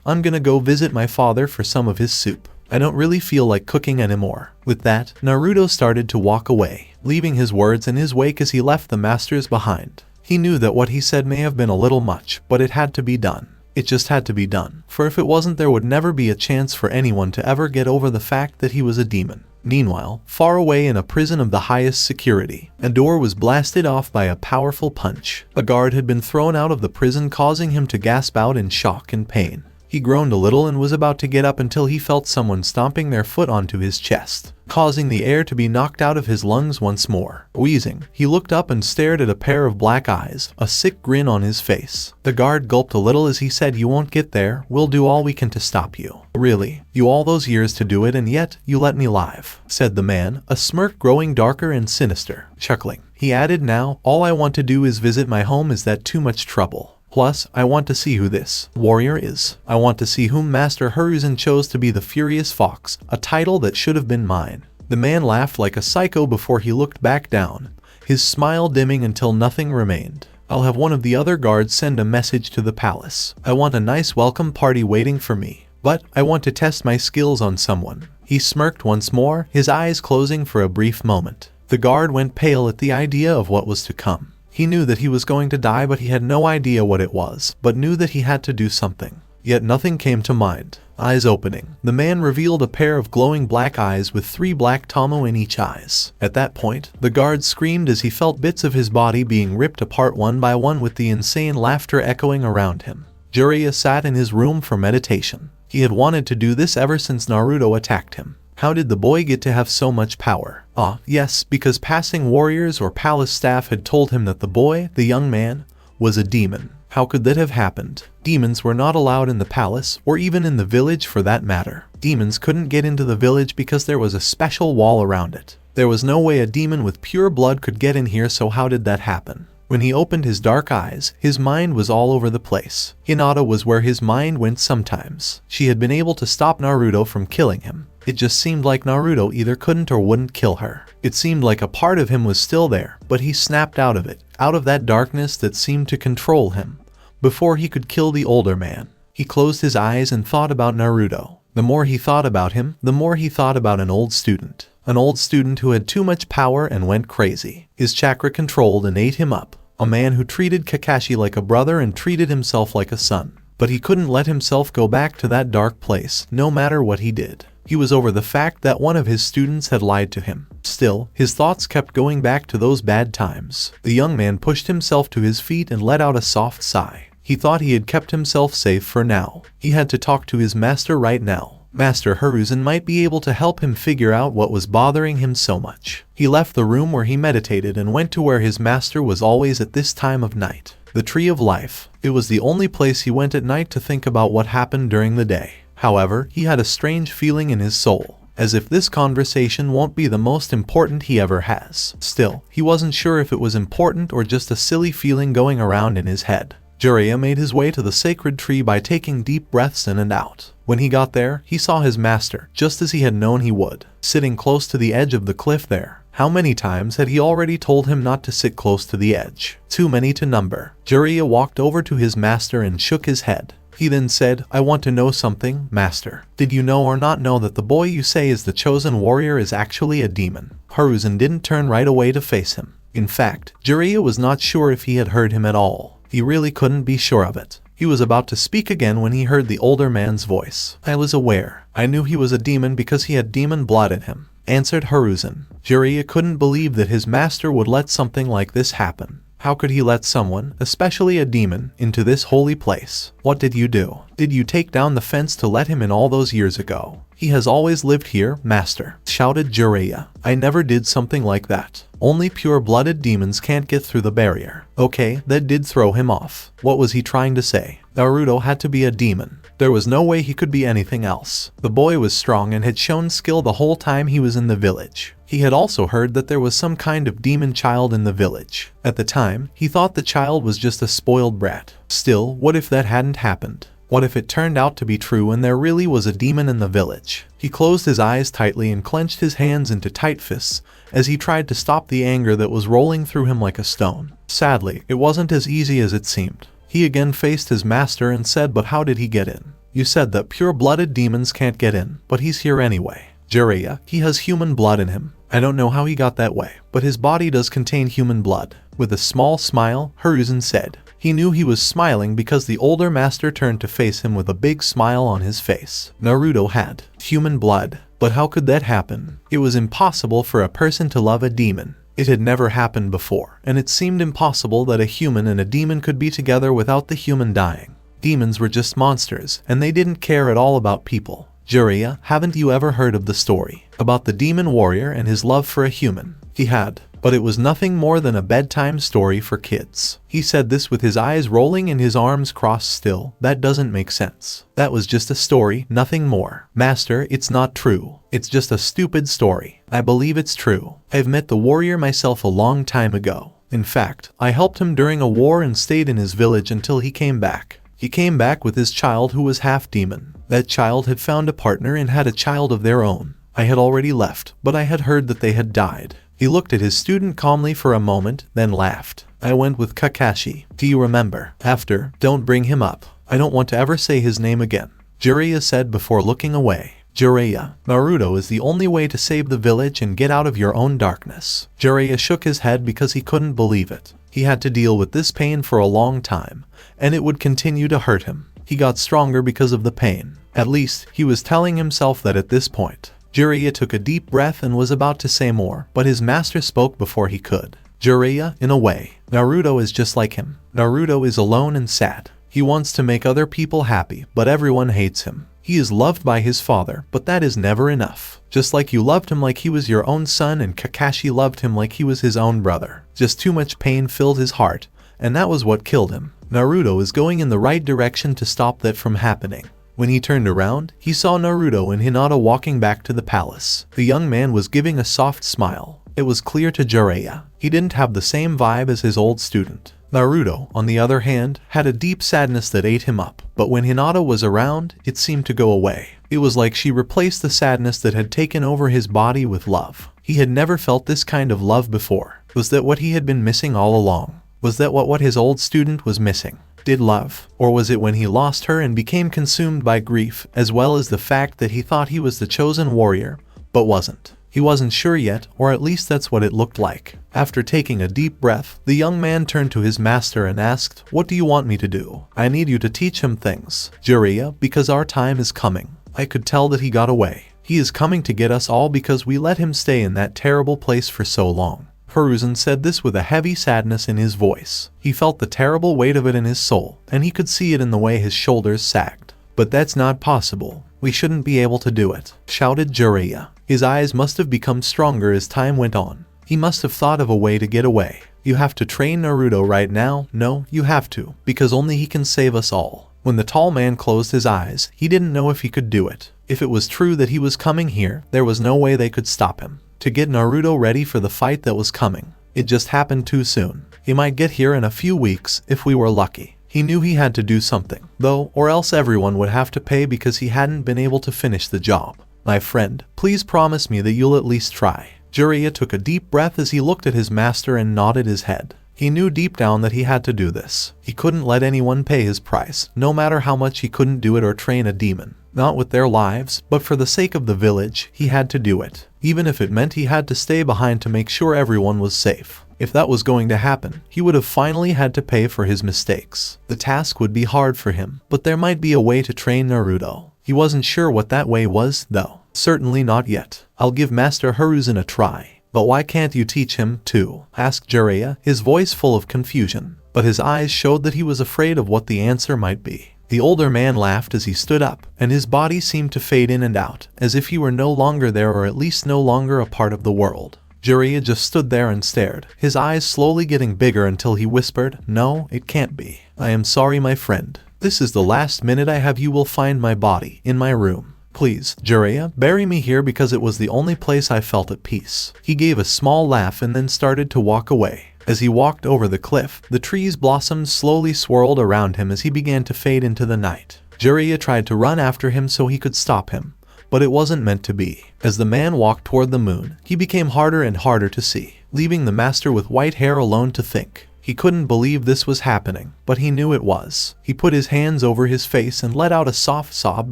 I'm gonna go visit my father for some of his soup. I don't really feel like cooking anymore." With that, Naruto started to walk away, leaving his words in his wake as he left the masters behind. He knew that what he said may have been a little much, but it had to be done. It just had to be done, for if it wasn't, there would never be a chance for anyone to ever get over the fact that he was a demon. Meanwhile, far away in a prison of the highest security, a door was blasted off by a powerful punch. A guard had been thrown out of the prison, causing him to gasp out in shock and pain. He groaned a little and was about to get up until he felt someone stomping their foot onto his chest, causing the air to be knocked out of his lungs once more. Wheezing, he looked up and stared at a pair of black eyes, a sick grin on his face. The guard gulped a little as he said, "You won't get there. We'll do all we can to stop you." "Really? You all those years to do it, and yet you let me live," said the man, a smirk growing darker and sinister. Chuckling, he added, "Now, all I want to do is visit my home. Is that too much trouble? Plus, I want to see who this warrior is. I want to see whom Master Hiruzen chose to be the Furious Fox, a title that should have been mine." The man laughed like a psycho before he looked back down, his smile dimming until nothing remained. "I'll have one of the other guards send a message to the palace. I want a nice welcome party waiting for me. But I want to test my skills on someone." He smirked once more, his eyes closing for a brief moment. The guard went pale at the idea of what was to come. He knew that he was going to die, but he had no idea what it was, but knew that he had to do something. Yet nothing came to mind. Eyes opening, the man revealed a pair of glowing black eyes with 3 black tomo in each eyes. At that point, the guard screamed as he felt bits of his body being ripped apart one by one, with the insane laughter echoing around him. Jiraiya sat in his room for meditation. He had wanted to do this ever since Naruto attacked him. How did the boy get to have so much power? Yes, because passing warriors or palace staff had told him that the boy, the young man, was a demon. How could that have happened? Demons were not allowed in the palace, or even in the village for that matter. Demons couldn't get into the village because there was a special wall around it. There was no way a demon with pure blood could get in here, so how did that happen? When he opened his dark eyes, his mind was all over the place. Hinata was where his mind went sometimes. She had been able to stop Naruto from killing him. It just seemed like Naruto either couldn't or wouldn't kill her. It seemed like a part of him was still there, but he snapped out of it, out of that darkness that seemed to control him. Before he could kill the older man, he closed his eyes and thought about Naruto. The more he thought about him, the more he thought about an old student. An old student who had too much power and went crazy. His chakra controlled and ate him up. A man who treated Kakashi like a brother and treated himself like a son. But he couldn't let himself go back to that dark place, no matter what he did. He was over the fact that one of his students had lied to him. Still, his thoughts kept going back to those bad times. The young man pushed himself to his feet and let out a soft sigh. He thought he had kept himself safe for now. He had to talk to his master right now. Master Hiruzen might be able to help him figure out what was bothering him so much. He left the room where he meditated and went to where his master was always at this time of night. The Tree of Life. It was the only place he went at night to think about what happened during the day. However, he had a strange feeling in his soul, as if this conversation won't be the most important he ever has. Still, he wasn't sure if it was important or just a silly feeling going around in his head. Jiraiya made his way to the sacred tree by taking deep breaths in and out. When he got there, he saw his master, just as he had known he would, sitting close to the edge of the cliff there. How many times had he already told him not to sit close to the edge? Too many to number. Jiraiya walked over to his master and shook his head. He then said, "I want to know something, master. Did you know or not know that the boy you say is the chosen warrior is actually a demon?" Hiruzen didn't turn right away to face him. In fact, Jiraiya was not sure if he had heard him at all. He really couldn't be sure of it. He was about to speak again when he heard the older man's voice. "I was aware. I knew he was a demon because he had demon blood in him," answered Hiruzen. Jiraiya couldn't believe that his master would let something like this happen. How could he let someone, especially a demon, into this holy place? What did you do? Did you take down the fence to let him in all those years ago? "He has always lived here, master," shouted Jiraiya. "I never did something like that. Only pure-blooded demons can't get through the barrier." Okay, that did throw him off. What was he trying to say? Naruto had to be a demon. There was no way he could be anything else. The boy was strong and had shown skill the whole time he was in the village. He had also heard that there was some kind of demon child in the village. At the time, he thought the child was just a spoiled brat. Still, what if that hadn't happened? What if it turned out to be true and there really was a demon in the village? He closed his eyes tightly and clenched his hands into tight fists as he tried to stop the anger that was rolling through him like a stone. Sadly, it wasn't as easy as it seemed. He again faced his master and said, "But how did he get in? You said that pure-blooded demons can't get in, but he's here anyway." "Jiraiya, he has human blood in him. I don't know how he got that way, but his body does contain human blood." With a small smile, Hiruzen said. He knew he was smiling because the older master turned to face him with a big smile on his face. Naruto had human blood. But how could that happen? It was impossible for a person to love a demon. It had never happened before, and it seemed impossible that a human and a demon could be together without the human dying. Demons were just monsters, and they didn't care at all about people. Jiraiya, haven't you ever heard of the story about the demon warrior and his love for a human? He had, but it was nothing more than a bedtime story for kids. He said this with his eyes rolling and his arms crossed still. That doesn't make sense. That was just a story, nothing more. Master, it's not true. It's just a stupid story. I believe it's true. I've met the warrior myself a long time ago. In fact, I helped him during a war and stayed in his village until he came back. He came back with his child who was half demon. That child had found a partner and had a child of their own. I had already left, but I had heard that they had died. He looked at his student calmly for a moment, then laughed. I went with Kakashi. Do you remember? After, don't bring him up. I don't want to ever say his name again. Jiraiya said before looking away. Jiraiya, Naruto is the only way to save the village and get out of your own darkness. Jiraiya shook his head because he couldn't believe it. He had to deal with this pain for a long time, and it would continue to hurt him. He got stronger because of the pain. At least, he was telling himself that at this point. Jiraiya took a deep breath and was about to say more, but his master spoke before he could. Jiraiya, in a way, Naruto is just like him. Naruto is alone and sad. He wants to make other people happy, but everyone hates him. He is loved by his father, but that is never enough. Just like you loved him like he was your own son and Kakashi loved him like he was his own brother. Just too much pain filled his heart, and that was what killed him. Naruto is going in the right direction to stop that from happening. When he turned around, he saw Naruto and Hinata walking back to the palace. The young man was giving a soft smile. It was clear to Jiraiya. He didn't have the same vibe as his old student. Naruto, on the other hand, had a deep sadness that ate him up, but when Hinata was around, it seemed to go away. It was like she replaced the sadness that had taken over his body with love. He had never felt this kind of love before. Was that what he had been missing all along? Was that what his old student was missing? Did love? Or was it when he lost her and became consumed by grief, as well as the fact that he thought he was the chosen warrior, but wasn't? He wasn't sure yet, or at least that's what it looked like. After taking a deep breath, the young man turned to his master and asked, "What do you want me to do?" "I need you to teach him things, Jiraiya, because our time is coming." I could tell that he got away. He is coming to get us all because we let him stay in that terrible place for so long. Hiruzen said this with a heavy sadness in his voice. He felt the terrible weight of it in his soul, and he could see it in the way his shoulders sagged. "But that's not possible. We shouldn't be able to do it," shouted Jiraiya. His eyes must have become stronger as time went on. He must have thought of a way to get away. "You have to train Naruto right now." "No, you have to, because only he can save us all." When the tall man closed his eyes, he didn't know if he could do it. If it was true that he was coming here, there was no way they could stop him. To get Naruto ready for the fight that was coming. It just happened too soon. He might get here in a few weeks, if we were lucky. He knew he had to do something, though, or else everyone would have to pay because he hadn't been able to finish the job. "My friend, please promise me that you'll at least try." Jiraiya took a deep breath as he looked at his master and nodded his head. He knew deep down that he had to do this. He couldn't let anyone pay his price, no matter how much he couldn't do it or train a demon. Not with their lives, but for the sake of the village, he had to do it. Even if it meant he had to stay behind to make sure everyone was safe. If that was going to happen, he would have finally had to pay for his mistakes. The task would be hard for him, but there might be a way to train Naruto. He wasn't sure what that way was, though. Certainly not yet. "I'll give Master Hiruzen a try." "But why can't you teach him, too?" asked Jiraiya, his voice full of confusion. But his eyes showed that he was afraid of what the answer might be. The older man laughed as he stood up, and his body seemed to fade in and out, as if he were no longer there or at least no longer a part of the world. Jiraiya just stood there and stared, his eyes slowly getting bigger until he whispered, "No, it can't be. I am sorry, my friend. This is the last minute I have. You will find my body in my room. Please, Jiraiya, bury me here because it was the only place I felt at peace." He gave a small laugh and then started to walk away. As he walked over the cliff, the tree's blossoms slowly swirled around him as he began to fade into the night. Jiraiya tried to run after him so he could stop him, but it wasn't meant to be. As the man walked toward the moon, he became harder and harder to see, leaving the master with white hair alone to think. He couldn't believe this was happening, but he knew it was. He put his hands over his face and let out a soft sob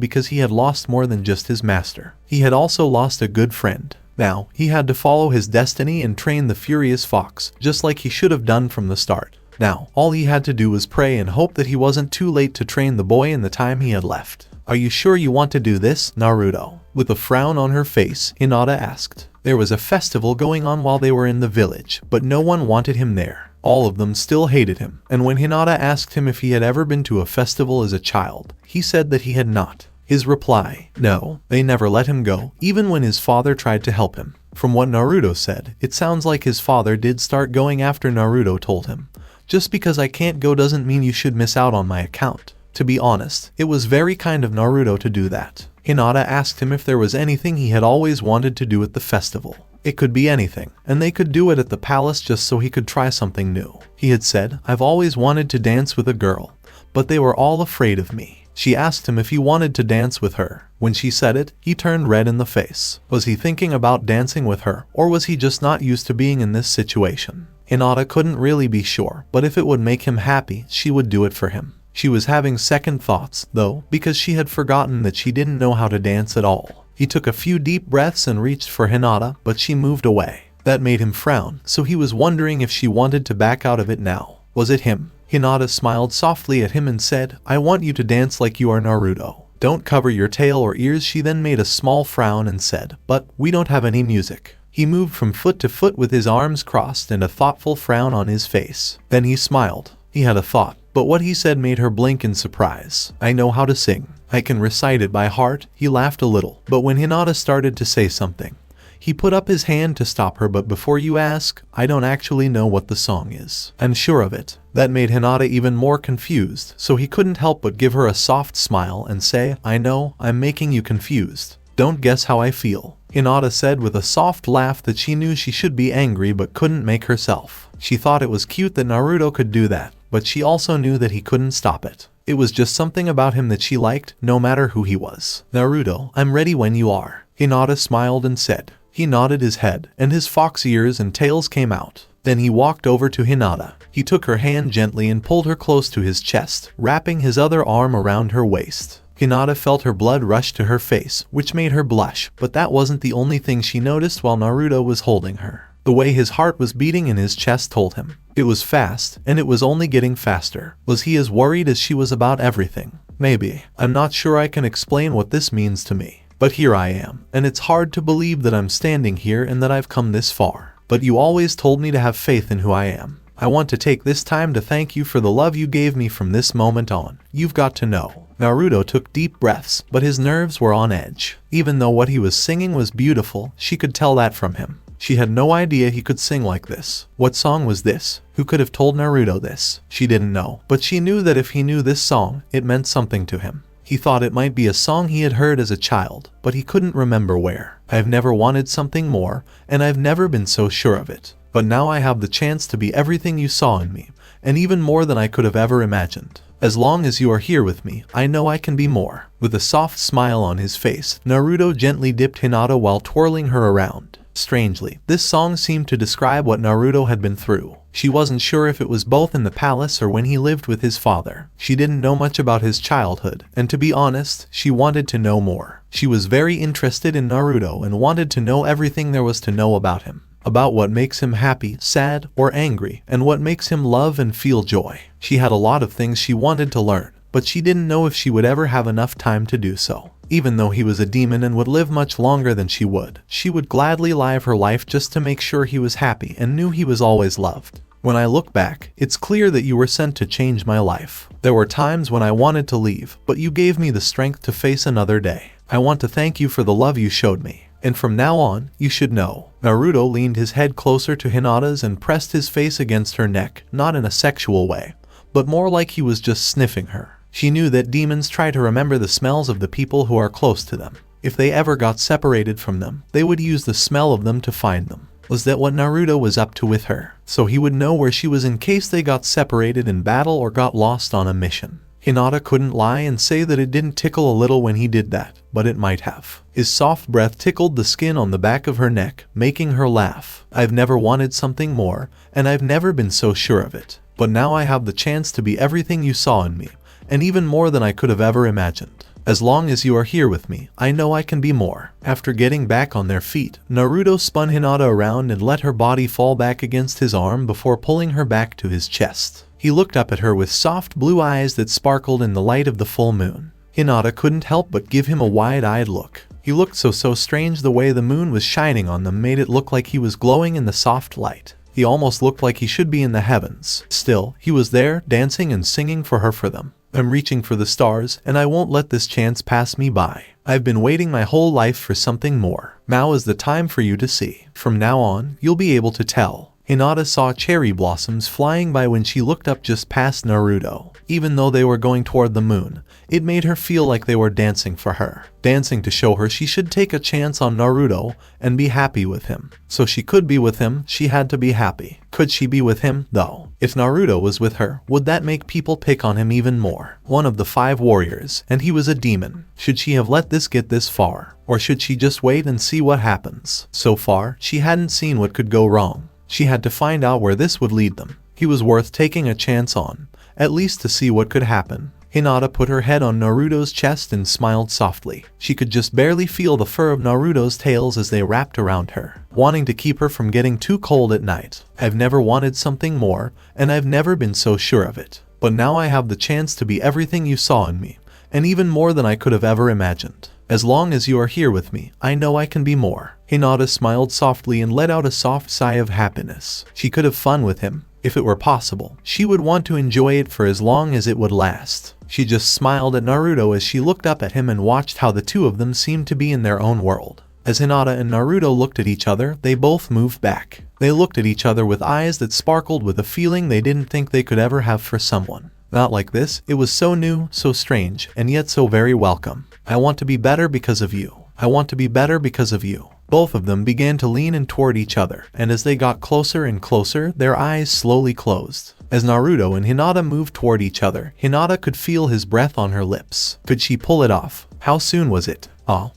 because he had lost more than just his master. He had also lost a good friend. Now, he had to follow his destiny and train the furious fox, just like he should have done from the start. Now, all he had to do was pray and hope that he wasn't too late to train the boy in the time he had left. "Are you sure you want to do this, Naruto?" With a frown on her face, Hinata asked. There was a festival going on while they were in the village, but no one wanted him there. All of them still hated him, and when Hinata asked him if he had ever been to a festival as a child, he said that he had not. His reply, "No, they never let him go, even when his father tried to help him." From what Naruto said, it sounds like his father did start going after Naruto told him, "Just because I can't go doesn't mean you should miss out on my account." To be honest, it was very kind of Naruto to do that. Hinata asked him if there was anything he had always wanted to do at the festival. It could be anything, and they could do it at the palace just so he could try something new. He had said, "I've always wanted to dance with a girl, but they were all afraid of me." She asked him if he wanted to dance with her. When she said it, he turned red in the face. Was he thinking about dancing with her, or was he just not used to being in this situation? Hinata couldn't really be sure, but if it would make him happy, she would do it for him. She was having second thoughts, though, because she had forgotten that she didn't know how to dance at all. He took a few deep breaths and reached for Hinata, but she moved away. That made him frown, so he was wondering if she wanted to back out of it now. Was it him? Hinata smiled softly at him and said, "I want you to dance like you are Naruto. Don't cover your tail or ears." She then made a small frown and said, "But we don't have any music." He moved from foot to foot with his arms crossed and a thoughtful frown on his face. Then he smiled. He had a thought, but what he said made her blink in surprise. "I know how to sing. I can recite it by heart." He laughed a little, but when Hinata started to say something, he put up his hand to stop her. "But before you ask, I don't actually know what the song is. I'm sure of it." That made Hinata even more confused, so he couldn't help but give her a soft smile and say, "I know, I'm making you confused. Don't guess how I feel." Hinata said with a soft laugh that she knew she should be angry but couldn't make herself. She thought it was cute that Naruto could do that, but she also knew that he couldn't stop it. It was just something about him that she liked, no matter who he was. "Naruto, I'm ready when you are," Hinata smiled and said. He nodded his head, and his fox ears and tails came out. Then he walked over to Hinata. He took her hand gently and pulled her close to his chest, wrapping his other arm around her waist. Hinata felt her blood rush to her face, which made her blush, but that wasn't the only thing she noticed while Naruto was holding her. The way his heart was beating in his chest told him. It was fast, and it was only getting faster. Was he as worried as she was about everything? Maybe. I'm not sure I can explain what this means to me. But here I am, and it's hard to believe that I'm standing here and that I've come this far. But you always told me to have faith in who I am. I want to take this time to thank you for the love you gave me from this moment on. You've got to know." Naruto took deep breaths, but his nerves were on edge. Even though what he was singing was beautiful, she could tell that from him. She had no idea he could sing like this. What song was this? Who could have told Naruto this? She didn't know, but she knew that if he knew this song, it meant something to him. He thought it might be a song he had heard as a child, but he couldn't remember where. "I've never wanted something more, and I've never been so sure of it. But now I have the chance to be everything you saw in me, and even more than I could have ever imagined. As long as you are here with me, I know I can be more." With a soft smile on his face, Naruto gently dipped Hinata while twirling her around. Strangely, this song seemed to describe what Naruto had been through. She wasn't sure if it was both in the palace or when he lived with his father. She didn't know much about his childhood, and to be honest, she wanted to know more. She was very interested in Naruto and wanted to know everything there was to know about him. About what makes him happy, sad, or angry, and what makes him love and feel joy. She had a lot of things she wanted to learn, but she didn't know if she would ever have enough time to do so. Even though he was a demon and would live much longer than she would gladly live her life just to make sure he was happy and knew he was always loved. "When I look back, it's clear that you were sent to change my life. There were times when I wanted to leave, but you gave me the strength to face another day. I want to thank you for the love you showed me. And from now on, you should know." Naruto leaned his head closer to Hinata's and pressed his face against her neck, not in a sexual way, but more like he was just sniffing her. She knew that demons try to remember the smells of the people who are close to them. If they ever got separated from them, they would use the smell of them to find them. Was that what Naruto was up to with her? So he would know where she was in case they got separated in battle or got lost on a mission. Hinata couldn't lie and say that it didn't tickle a little when he did that, but it might have. His soft breath tickled the skin on the back of her neck, making her laugh. "I've never wanted something more, and I've never been so sure of it. But now I have the chance to be everything you saw in me, and even more than I could have ever imagined. As long as you are here with me, I know I can be more." After getting back on their feet, Naruto spun Hinata around and let her body fall back against his arm before pulling her back to his chest. He looked up at her with soft blue eyes that sparkled in the light of the full moon. Hinata couldn't help but give him a wide-eyed look. He looked so strange. The way the moon was shining on them made it look like he was glowing in the soft light. He almost looked like he should be in the heavens. Still, he was there, dancing and singing for them. "I'm reaching for the stars, and I won't let this chance pass me by. I've been waiting my whole life for something more. Now is the time for you to see. From now on, you'll be able to tell." Hinata saw cherry blossoms flying by when she looked up just past Naruto. Even though they were going toward the moon, it made her feel like they were dancing for her. Dancing to show her she should take a chance on Naruto and be happy with him. So she could be with him, she had to be happy. Could she be with him, though? If Naruto was with her, would that make people pick on him even more? One of the 5 warriors, and he was a demon. Should she have let this get this far? Or should she just wait and see what happens? So far, she hadn't seen what could go wrong. She had to find out where this would lead them. He was worth taking a chance on, at least to see what could happen. Hinata put her head on Naruto's chest and smiled softly. She could just barely feel the fur of Naruto's tails as they wrapped around her, wanting to keep her from getting too cold at night. I've never wanted something more, and I've never been so sure of it. But now I have the chance to be everything you saw in me, and even more than I could have ever imagined. As long as you are here with me, I know I can be more. Hinata smiled softly and let out a soft sigh of happiness. She could have fun with him. If it were possible, she would want to enjoy it for as long as it would last. She just smiled at Naruto as she looked up at him and watched how the two of them seemed to be in their own world. As Hinata and Naruto looked at each other, they both moved back. They looked at each other with eyes that sparkled with a feeling they didn't think they could ever have for someone. Not like this. It was so new, so strange, and yet so very welcome. I want to be better because of you. I want to be better because of you. Both of them began to lean in toward each other, and as they got closer and closer, their eyes slowly closed. As Naruto and Hinata moved toward each other, Hinata could feel his breath on her lips. Could she pull it off? How soon was it?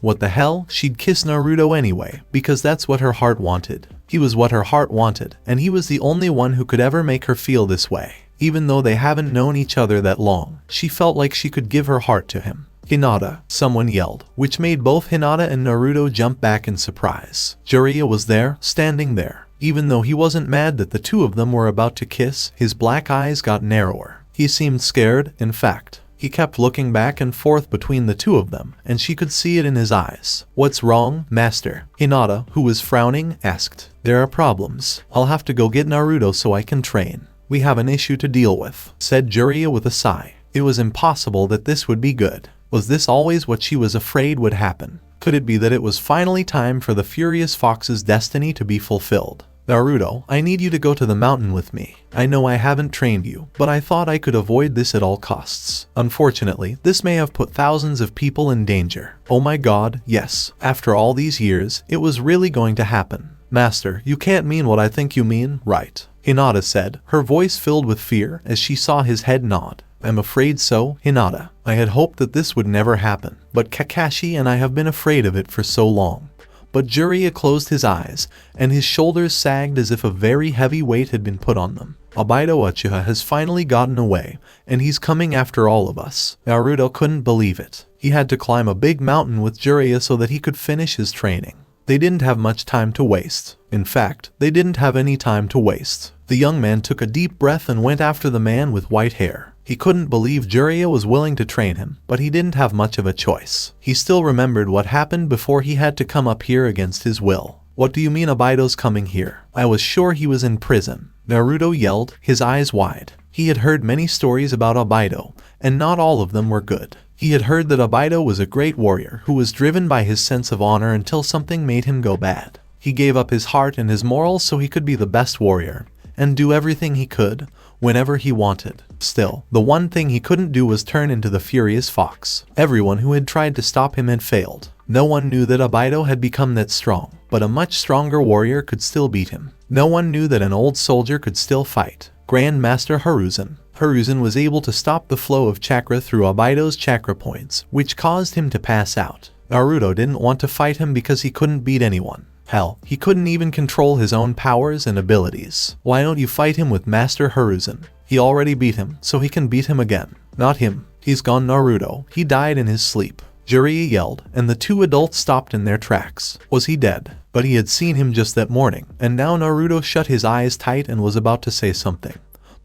What the hell? She'd kiss Naruto anyway, because that's what her heart wanted. He was what her heart wanted, and he was the only one who could ever make her feel this way. Even though they haven't known each other that long, she felt like she could give her heart to him. Hinata, someone yelled, which made both Hinata and Naruto jump back in surprise. Jiraiya was there, standing there. Even though he wasn't mad that the two of them were about to kiss, his black eyes got narrower. He seemed scared, in fact. He kept looking back and forth between the two of them, and she could see it in his eyes. "What's wrong, master?" Hinata, who was frowning, asked. "There are problems. I'll have to go get Naruto so I can train. We have an issue to deal with," said Jiraiya with a sigh. It was impossible that this would be good. Was this always what she was afraid would happen? Could it be that it was finally time for the Furious Fox's destiny to be fulfilled? "Naruto, I need you to go to the mountain with me. I know I haven't trained you, but I thought I could avoid this at all costs. Unfortunately, this may have put thousands of people in danger." Oh my god, yes. After all these years, it was really going to happen. "Master, you can't mean what I think you mean, right?" Hinata said, her voice filled with fear as she saw his head nod. "I'm afraid so, Hinata. I had hoped that this would never happen, but Kakashi and I have been afraid of it for so long." But Jiraiya closed his eyes, and his shoulders sagged as if a very heavy weight had been put on them. "Obito Uchiha has finally gotten away, and he's coming after all of us." Naruto couldn't believe it. He had to climb a big mountain with Jiraiya so that he could finish his training. They didn't have much time to waste. In fact, they didn't have any time to waste. The young man took a deep breath and went after the man with white hair. He couldn't believe Jiraiya was willing to train him, but he didn't have much of a choice. He still remembered what happened before he had to come up here against his will. "What do you mean Obito's coming here? I was sure he was in prison." Naruto yelled, his eyes wide. He had heard many stories about Obito, and not all of them were good. He had heard that Obito was a great warrior who was driven by his sense of honor until something made him go bad. He gave up his heart and his morals so he could be the best warrior, and do everything he could, whenever he wanted. Still, the one thing he couldn't do was turn into the Furious Fox. Everyone who had tried to stop him had failed. No one knew that Obito had become that strong, but a much stronger warrior could still beat him. No one knew that an old soldier could still fight. Grand Master Hiruzen. Hiruzen was able to stop the flow of chakra through Obito's chakra points, which caused him to pass out. Naruto didn't want to fight him because he couldn't beat anyone. Hell, he couldn't even control his own powers and abilities. "Why don't you fight him with Master Hiruzen? He already beat him, so he can beat him again." "Not him. He's gone, Naruto. He died in his sleep." Jiraiya yelled, and the two adults stopped in their tracks. Was he dead? But he had seen him just that morning, and now Naruto shut his eyes tight and was about to say something.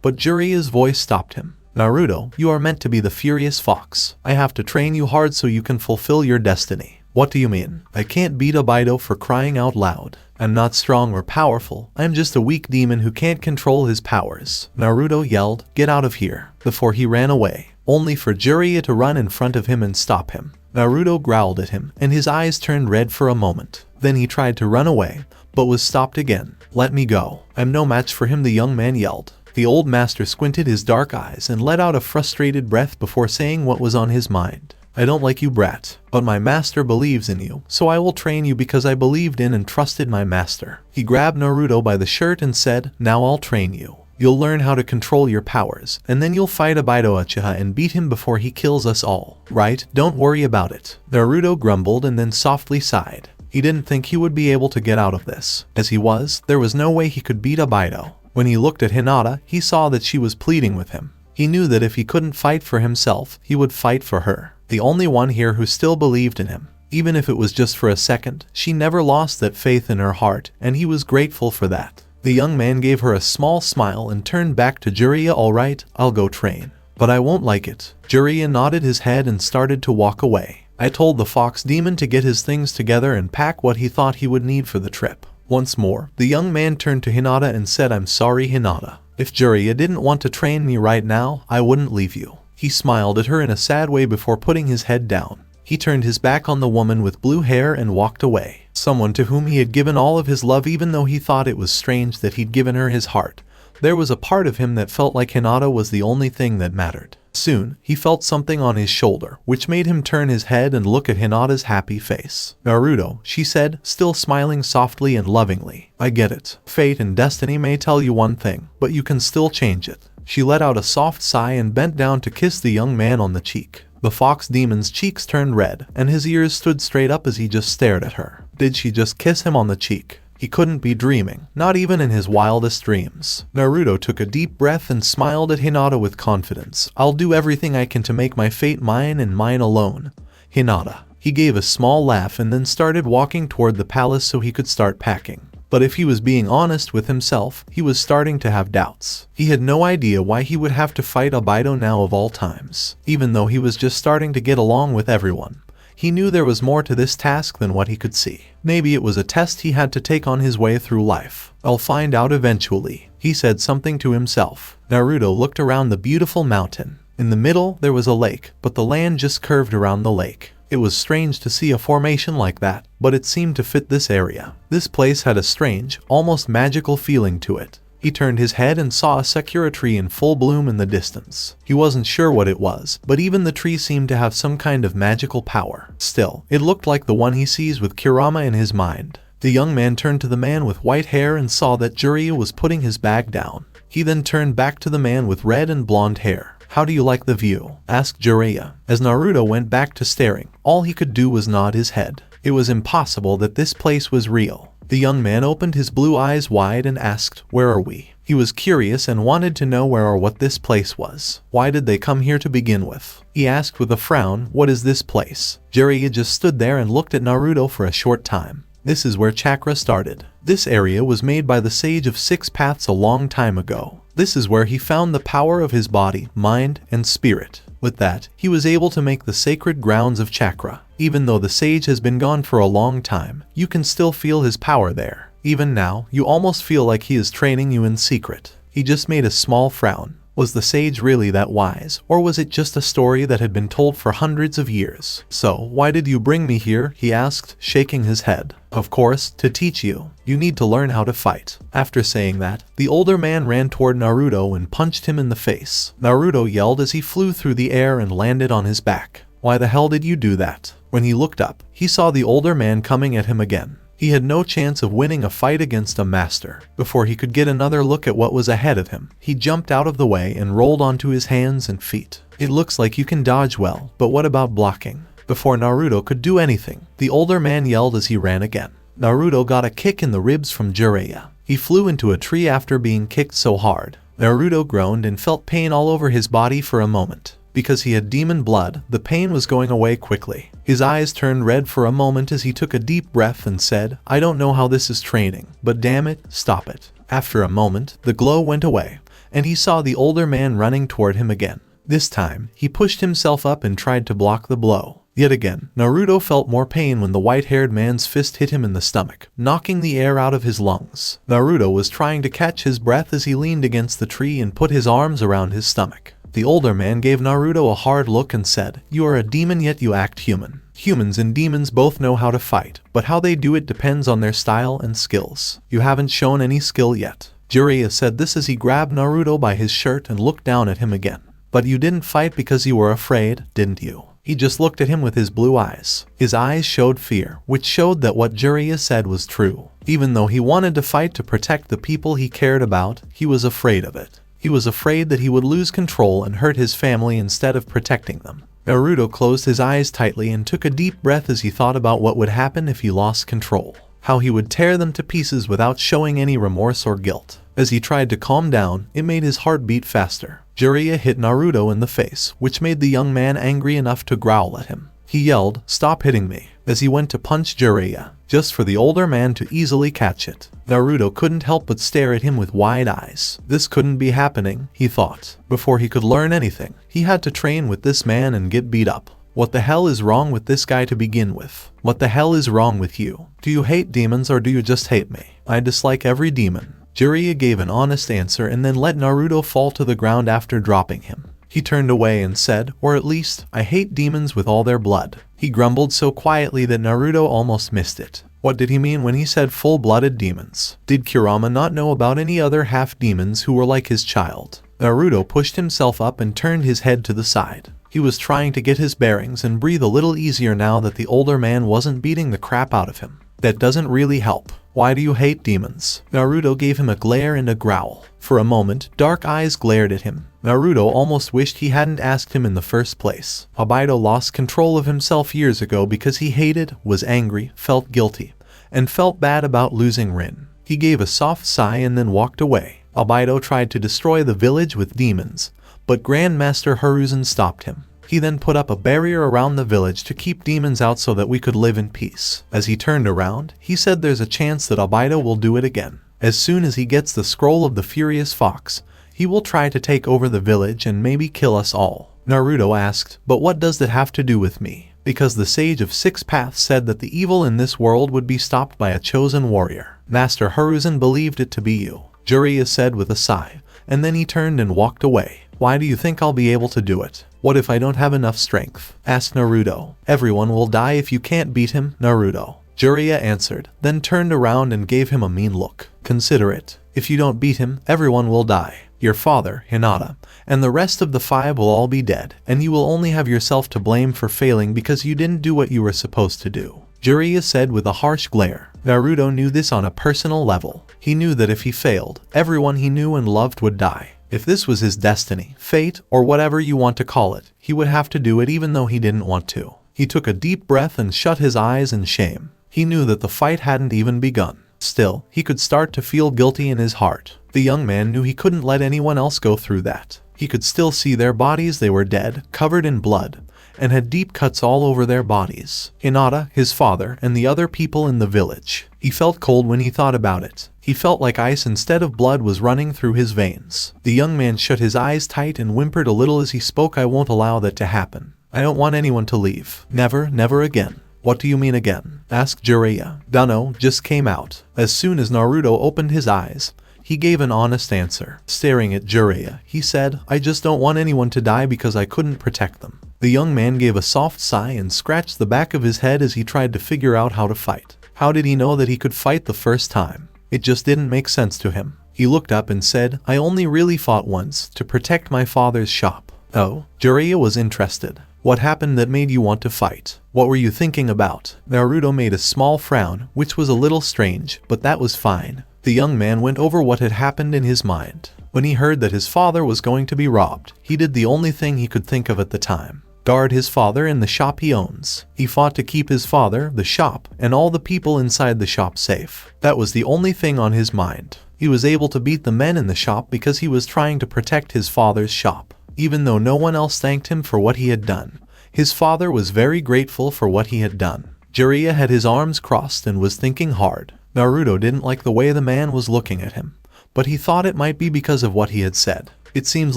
But Jiraiya's voice stopped him. "Naruto, you are meant to be the Furious Fox. I have to train you hard so you can fulfill your destiny." "What do you mean? I can't beat Obito, for crying out loud. I'm not strong or powerful. I'm just a weak demon who can't control his powers." Naruto yelled, "Get out of here," before he ran away, only for Jiraiya to run in front of him and stop him. Naruto growled at him, and his eyes turned red for a moment. Then he tried to run away, but was stopped again. "Let me go. I'm no match for him," the young man yelled. The old master squinted his dark eyes and let out a frustrated breath before saying what was on his mind. "I don't like you, brat, but my master believes in you, so I will train you because I believed in and trusted my master." He grabbed Naruto by the shirt and said, "Now I'll train you. You'll learn how to control your powers, and then you'll fight Obito Uchiha and beat him before he kills us all. Right? Don't worry about it." Naruto grumbled and then softly sighed. He didn't think he would be able to get out of this. As he was, there was no way he could beat Obito. When he looked at Hinata, he saw that she was pleading with him. He knew that if he couldn't fight for himself, he would fight for her. The only one here who still believed in him. Even if it was just for a second, she never lost that faith in her heart, and he was grateful for that. The young man gave her a small smile and turned back to Jiraiya. Alright, I'll go train. But I won't like it. Jiraiya nodded his head and started to walk away. I told the fox demon to get his things together and pack what he thought he would need for the trip. Once more, the young man turned to Hinata and said, I'm sorry, Hinata. If Jiraiya didn't want to train me right now, I wouldn't leave you. He smiled at her in a sad way before putting his head down. He turned his back on the woman with blue hair and walked away. Someone to whom he had given all of his love, even though he thought it was strange that he'd given her his heart. There was a part of him that felt like Hinata was the only thing that mattered. Soon, he felt something on his shoulder, which made him turn his head and look at Hinata's happy face. Naruto, she said, still smiling softly and lovingly. I get it. Fate and destiny may tell you one thing, but you can still change it. She let out a soft sigh and bent down to kiss the young man on the cheek. The fox demon's cheeks turned red, and his ears stood straight up as he just stared at her. Did she just kiss him on the cheek? He couldn't be dreaming, not even in his wildest dreams. Naruto took a deep breath and smiled at Hinata with confidence. I'll do everything I can to make my fate mine and mine alone. Hinata. He gave a small laugh and then started walking toward the palace so he could start packing. But if he was being honest with himself, he was starting to have doubts. He had no idea why he would have to fight Obito now of all times, even though he was just starting to get along with everyone. He knew there was more to this task than what he could see. Maybe it was a test he had to take on his way through life. I'll find out eventually. He said something to himself. Naruto looked around the beautiful mountain. In the middle, there was a lake, but the land just curved around the lake. It was strange to see a formation like that, but it seemed to fit this area. This place had a strange, almost magical feeling to it. He turned his head and saw a sakura tree in full bloom in the distance. He wasn't sure what it was, but even the tree seemed to have some kind of magical power. Still, it looked like the one he sees with Kurama in his mind. The young man turned to the man with white hair and saw that Jiraiya was putting his bag down. He then turned back to the man with red and blonde hair. How do you like the view? Asked Jiraiya. As Naruto went back to staring, all he could do was nod his head. It was impossible that this place was real. The young man opened his blue eyes wide and asked, where are we? He was curious and wanted to know where or what this place was. Why did they come here to begin with? He asked with a frown, what is this place? Jiraiya just stood there and looked at Naruto for a short time. This is where chakra started. This area was made by the Sage of Six Paths a long time ago. This is where he found the power of his body, mind, and spirit. With that, he was able to make the sacred grounds of chakra. Even though the sage has been gone for a long time, you can still feel his power there. Even now, you almost feel like he is training you in secret. He just made a small frown. Was the sage really that wise, or was it just a story that had been told for hundreds of years? So, why did you bring me here? He asked, shaking his head. Of course, to teach you. You need to learn how to fight. After saying that, the older man ran toward Naruto and punched him in the face. Naruto yelled as he flew through the air and landed on his back. Why the hell did you do that? When he looked up, he saw the older man coming at him again. He had no chance of winning a fight against a master. Before he could get another look at what was ahead of him, he jumped out of the way and rolled onto his hands and feet. It looks like you can dodge well, but what about blocking? Before Naruto could do anything, the older man yelled as he ran again. Naruto got a kick in the ribs from Jiraiya. He flew into a tree after being kicked so hard. Naruto groaned and felt pain all over his body for a moment. Because he had demon blood, the pain was going away quickly. His eyes turned red for a moment as he took a deep breath and said, I don't know how this is training, but damn it, stop it. After a moment, the glow went away, and he saw the older man running toward him again. This time, he pushed himself up and tried to block the blow. Yet again, Naruto felt more pain when the white-haired man's fist hit him in the stomach, knocking the air out of his lungs. Naruto was trying to catch his breath as he leaned against the tree and put his arms around his stomach. The older man gave Naruto a hard look and said, You are a demon yet you act human. Humans and demons both know how to fight, but how they do it depends on their style and skills. You haven't shown any skill yet. Jiraiya said this as he grabbed Naruto by his shirt and looked down at him again. But you didn't fight because you were afraid, didn't you? He just looked at him with his blue eyes. His eyes showed fear, which showed that what Jiraiya said was true. Even though he wanted to fight to protect the people he cared about, he was afraid of it. He was afraid that he would lose control and hurt his family instead of protecting them. Naruto closed his eyes tightly and took a deep breath as he thought about what would happen if he lost control. how he would tear them to pieces without showing any remorse or guilt. As he tried to calm down, it made his heart beat faster. Jiraiya hit Naruto in the face, which made the young man angry enough to growl at him. He yelled, "Stop hitting me," as he went to punch Jiraiya, just for the older man to easily catch it. Naruto couldn't help but stare at him with wide eyes. This couldn't be happening, he thought. Before he could learn anything, he had to train with this man and get beat up. What the hell is wrong with this guy to begin with? What the hell is wrong with you? Do you hate demons or do you just hate me? I dislike every demon. Jiraiya gave an honest answer and then let Naruto fall to the ground after dropping him. He turned away and said, "Or at least, I hate demons with all their blood." He grumbled so quietly that Naruto almost missed it. What did he mean when he said full-blooded demons? Did Kurama not know about any other half-demons who were like his child? Naruto pushed himself up and turned his head to the side. He was trying to get his bearings and breathe a little easier now that the older man wasn't beating the crap out of him. That doesn't really help. Why do you hate demons? Naruto gave him a glare and a growl. For a moment, dark eyes glared at him. Naruto almost wished he hadn't asked him in the first place. Obito lost control of himself years ago because he hated, was angry, felt guilty, and felt bad about losing Rin. He gave a soft sigh and then walked away. Obito tried to destroy the village with demons, but Grandmaster Hiruzen stopped him. He then put up a barrier around the village to keep demons out so that we could live in peace. As he turned around, he said there's a chance that Obito will do it again. As soon as he gets the scroll of the Furious Fox, he will try to take over the village and maybe kill us all. Naruto asked, "But what does that have to do with me?" Because the Sage of Six Paths said that the evil in this world would be stopped by a chosen warrior. Master Hiruzen believed it to be you, Jiraiya said with a sigh, and then he turned and walked away. "Why do you think I'll be able to do it? What if I don't have enough strength?" asked Naruto. "Everyone will die if you can't beat him, Naruto," Jiraiya answered, then turned around and gave him a mean look. "Consider it. If you don't beat him, everyone will die. Your father, Hinata, and the rest of the 5 will all be dead, and you will only have yourself to blame for failing because you didn't do what you were supposed to do," Jiraiya said with a harsh glare. Naruto knew this on a personal level. He knew that if he failed, everyone he knew and loved would die. If this was his destiny, fate, or whatever you want to call it, he would have to do it even though he didn't want to. He took a deep breath and shut his eyes in shame. He knew that the fight hadn't even begun. Still, he could start to feel guilty in his heart. The young man knew he couldn't let anyone else go through that. He could still see their bodies. They were dead, covered in blood, and had deep cuts all over their bodies. Hinata, his father, and the other people in the village. He felt cold when he thought about it. He felt like ice instead of blood was running through his veins. The young man shut his eyes tight and whimpered a little as he spoke. "I won't allow that to happen. I don't want anyone to leave. Never, never again." "What do you mean again?" asked Jiraiya. "Dunno, just came out." As soon as Naruto opened his eyes, he gave an honest answer. Staring at Jiraiya, he said, "I just don't want anyone to die because I couldn't protect them." The young man gave a soft sigh and scratched the back of his head as he tried to figure out how to fight. How did he know that he could fight the first time? It just didn't make sense to him. He looked up and said, "I only really fought once, to protect my father's shop." "Oh?" Jiraiya was interested. "What happened that made you want to fight? What were you thinking about?" Naruto made a small frown, which was a little strange, but that was fine. The young man went over what had happened in his mind. When he heard that his father was going to be robbed, he did the only thing he could think of at the time. Guard his father and the shop he owns. He fought to keep his father, the shop, and all the people inside the shop safe. That was the only thing on his mind. He was able to beat the men in the shop because he was trying to protect his father's shop. Even though no one else thanked him for what he had done, his father was very grateful for what he had done. Jiraiya had his arms crossed and was thinking hard. Naruto didn't like the way the man was looking at him, but he thought it might be because of what he had said. It seems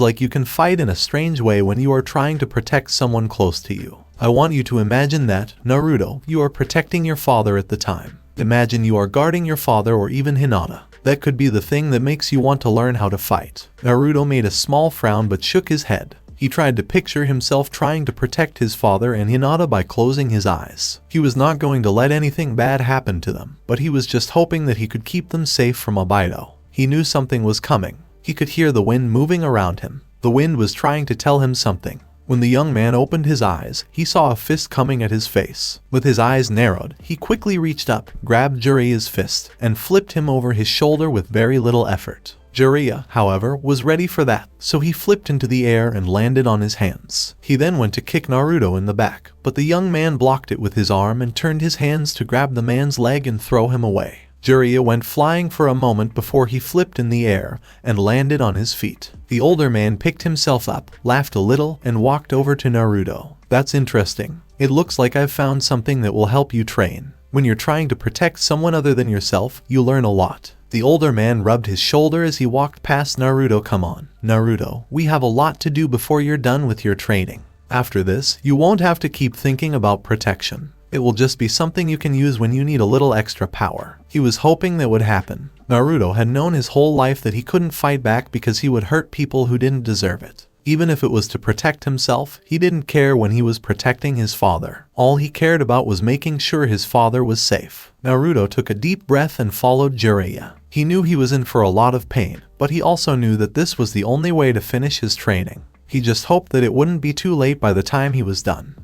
like you can fight in a strange way when you are trying to protect someone close to you. I want you to imagine that, Naruto, you are protecting your father at the time. Imagine you are guarding your father or even Hinata. That could be the thing that makes you want to learn how to fight. Naruto made a small frown but shook his head. He tried to picture himself trying to protect his father and Hinata by closing his eyes. He was not going to let anything bad happen to them, but he was just hoping that he could keep them safe from Obito. He knew something was coming. He could hear the wind moving around him. The wind was trying to tell him something. When the young man opened his eyes, he saw a fist coming at his face. With his eyes narrowed, he quickly reached up, grabbed Jiraiya's fist, and flipped him over his shoulder with very little effort. Jiraiya, however, was ready for that, so he flipped into the air and landed on his hands. He then went to kick Naruto in the back, but the young man blocked it with his arm and turned his hands to grab the man's leg and throw him away. Jiraiya went flying for a moment before he flipped in the air and landed on his feet. The older man picked himself up, laughed a little, and walked over to Naruto. "That's interesting. It looks like I've found something that will help you train. When you're trying to protect someone other than yourself, you learn a lot." The older man rubbed his shoulder as he walked past Naruto. "Come on, Naruto, we have a lot to do before you're done with your training. After this, you won't have to keep thinking about protection. It will just be something you can use when you need a little extra power." He was hoping that would happen. Naruto had known his whole life that he couldn't fight back because he would hurt people who didn't deserve it. Even if it was to protect himself, he didn't care when he was protecting his father. All he cared about was making sure his father was safe. Naruto took a deep breath and followed Jiraiya. He knew he was in for a lot of pain, but he also knew that this was the only way to finish his training. He just hoped that it wouldn't be too late by the time he was done.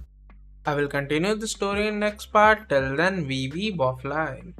I will continue the story in next part. Till then, we weeb offline.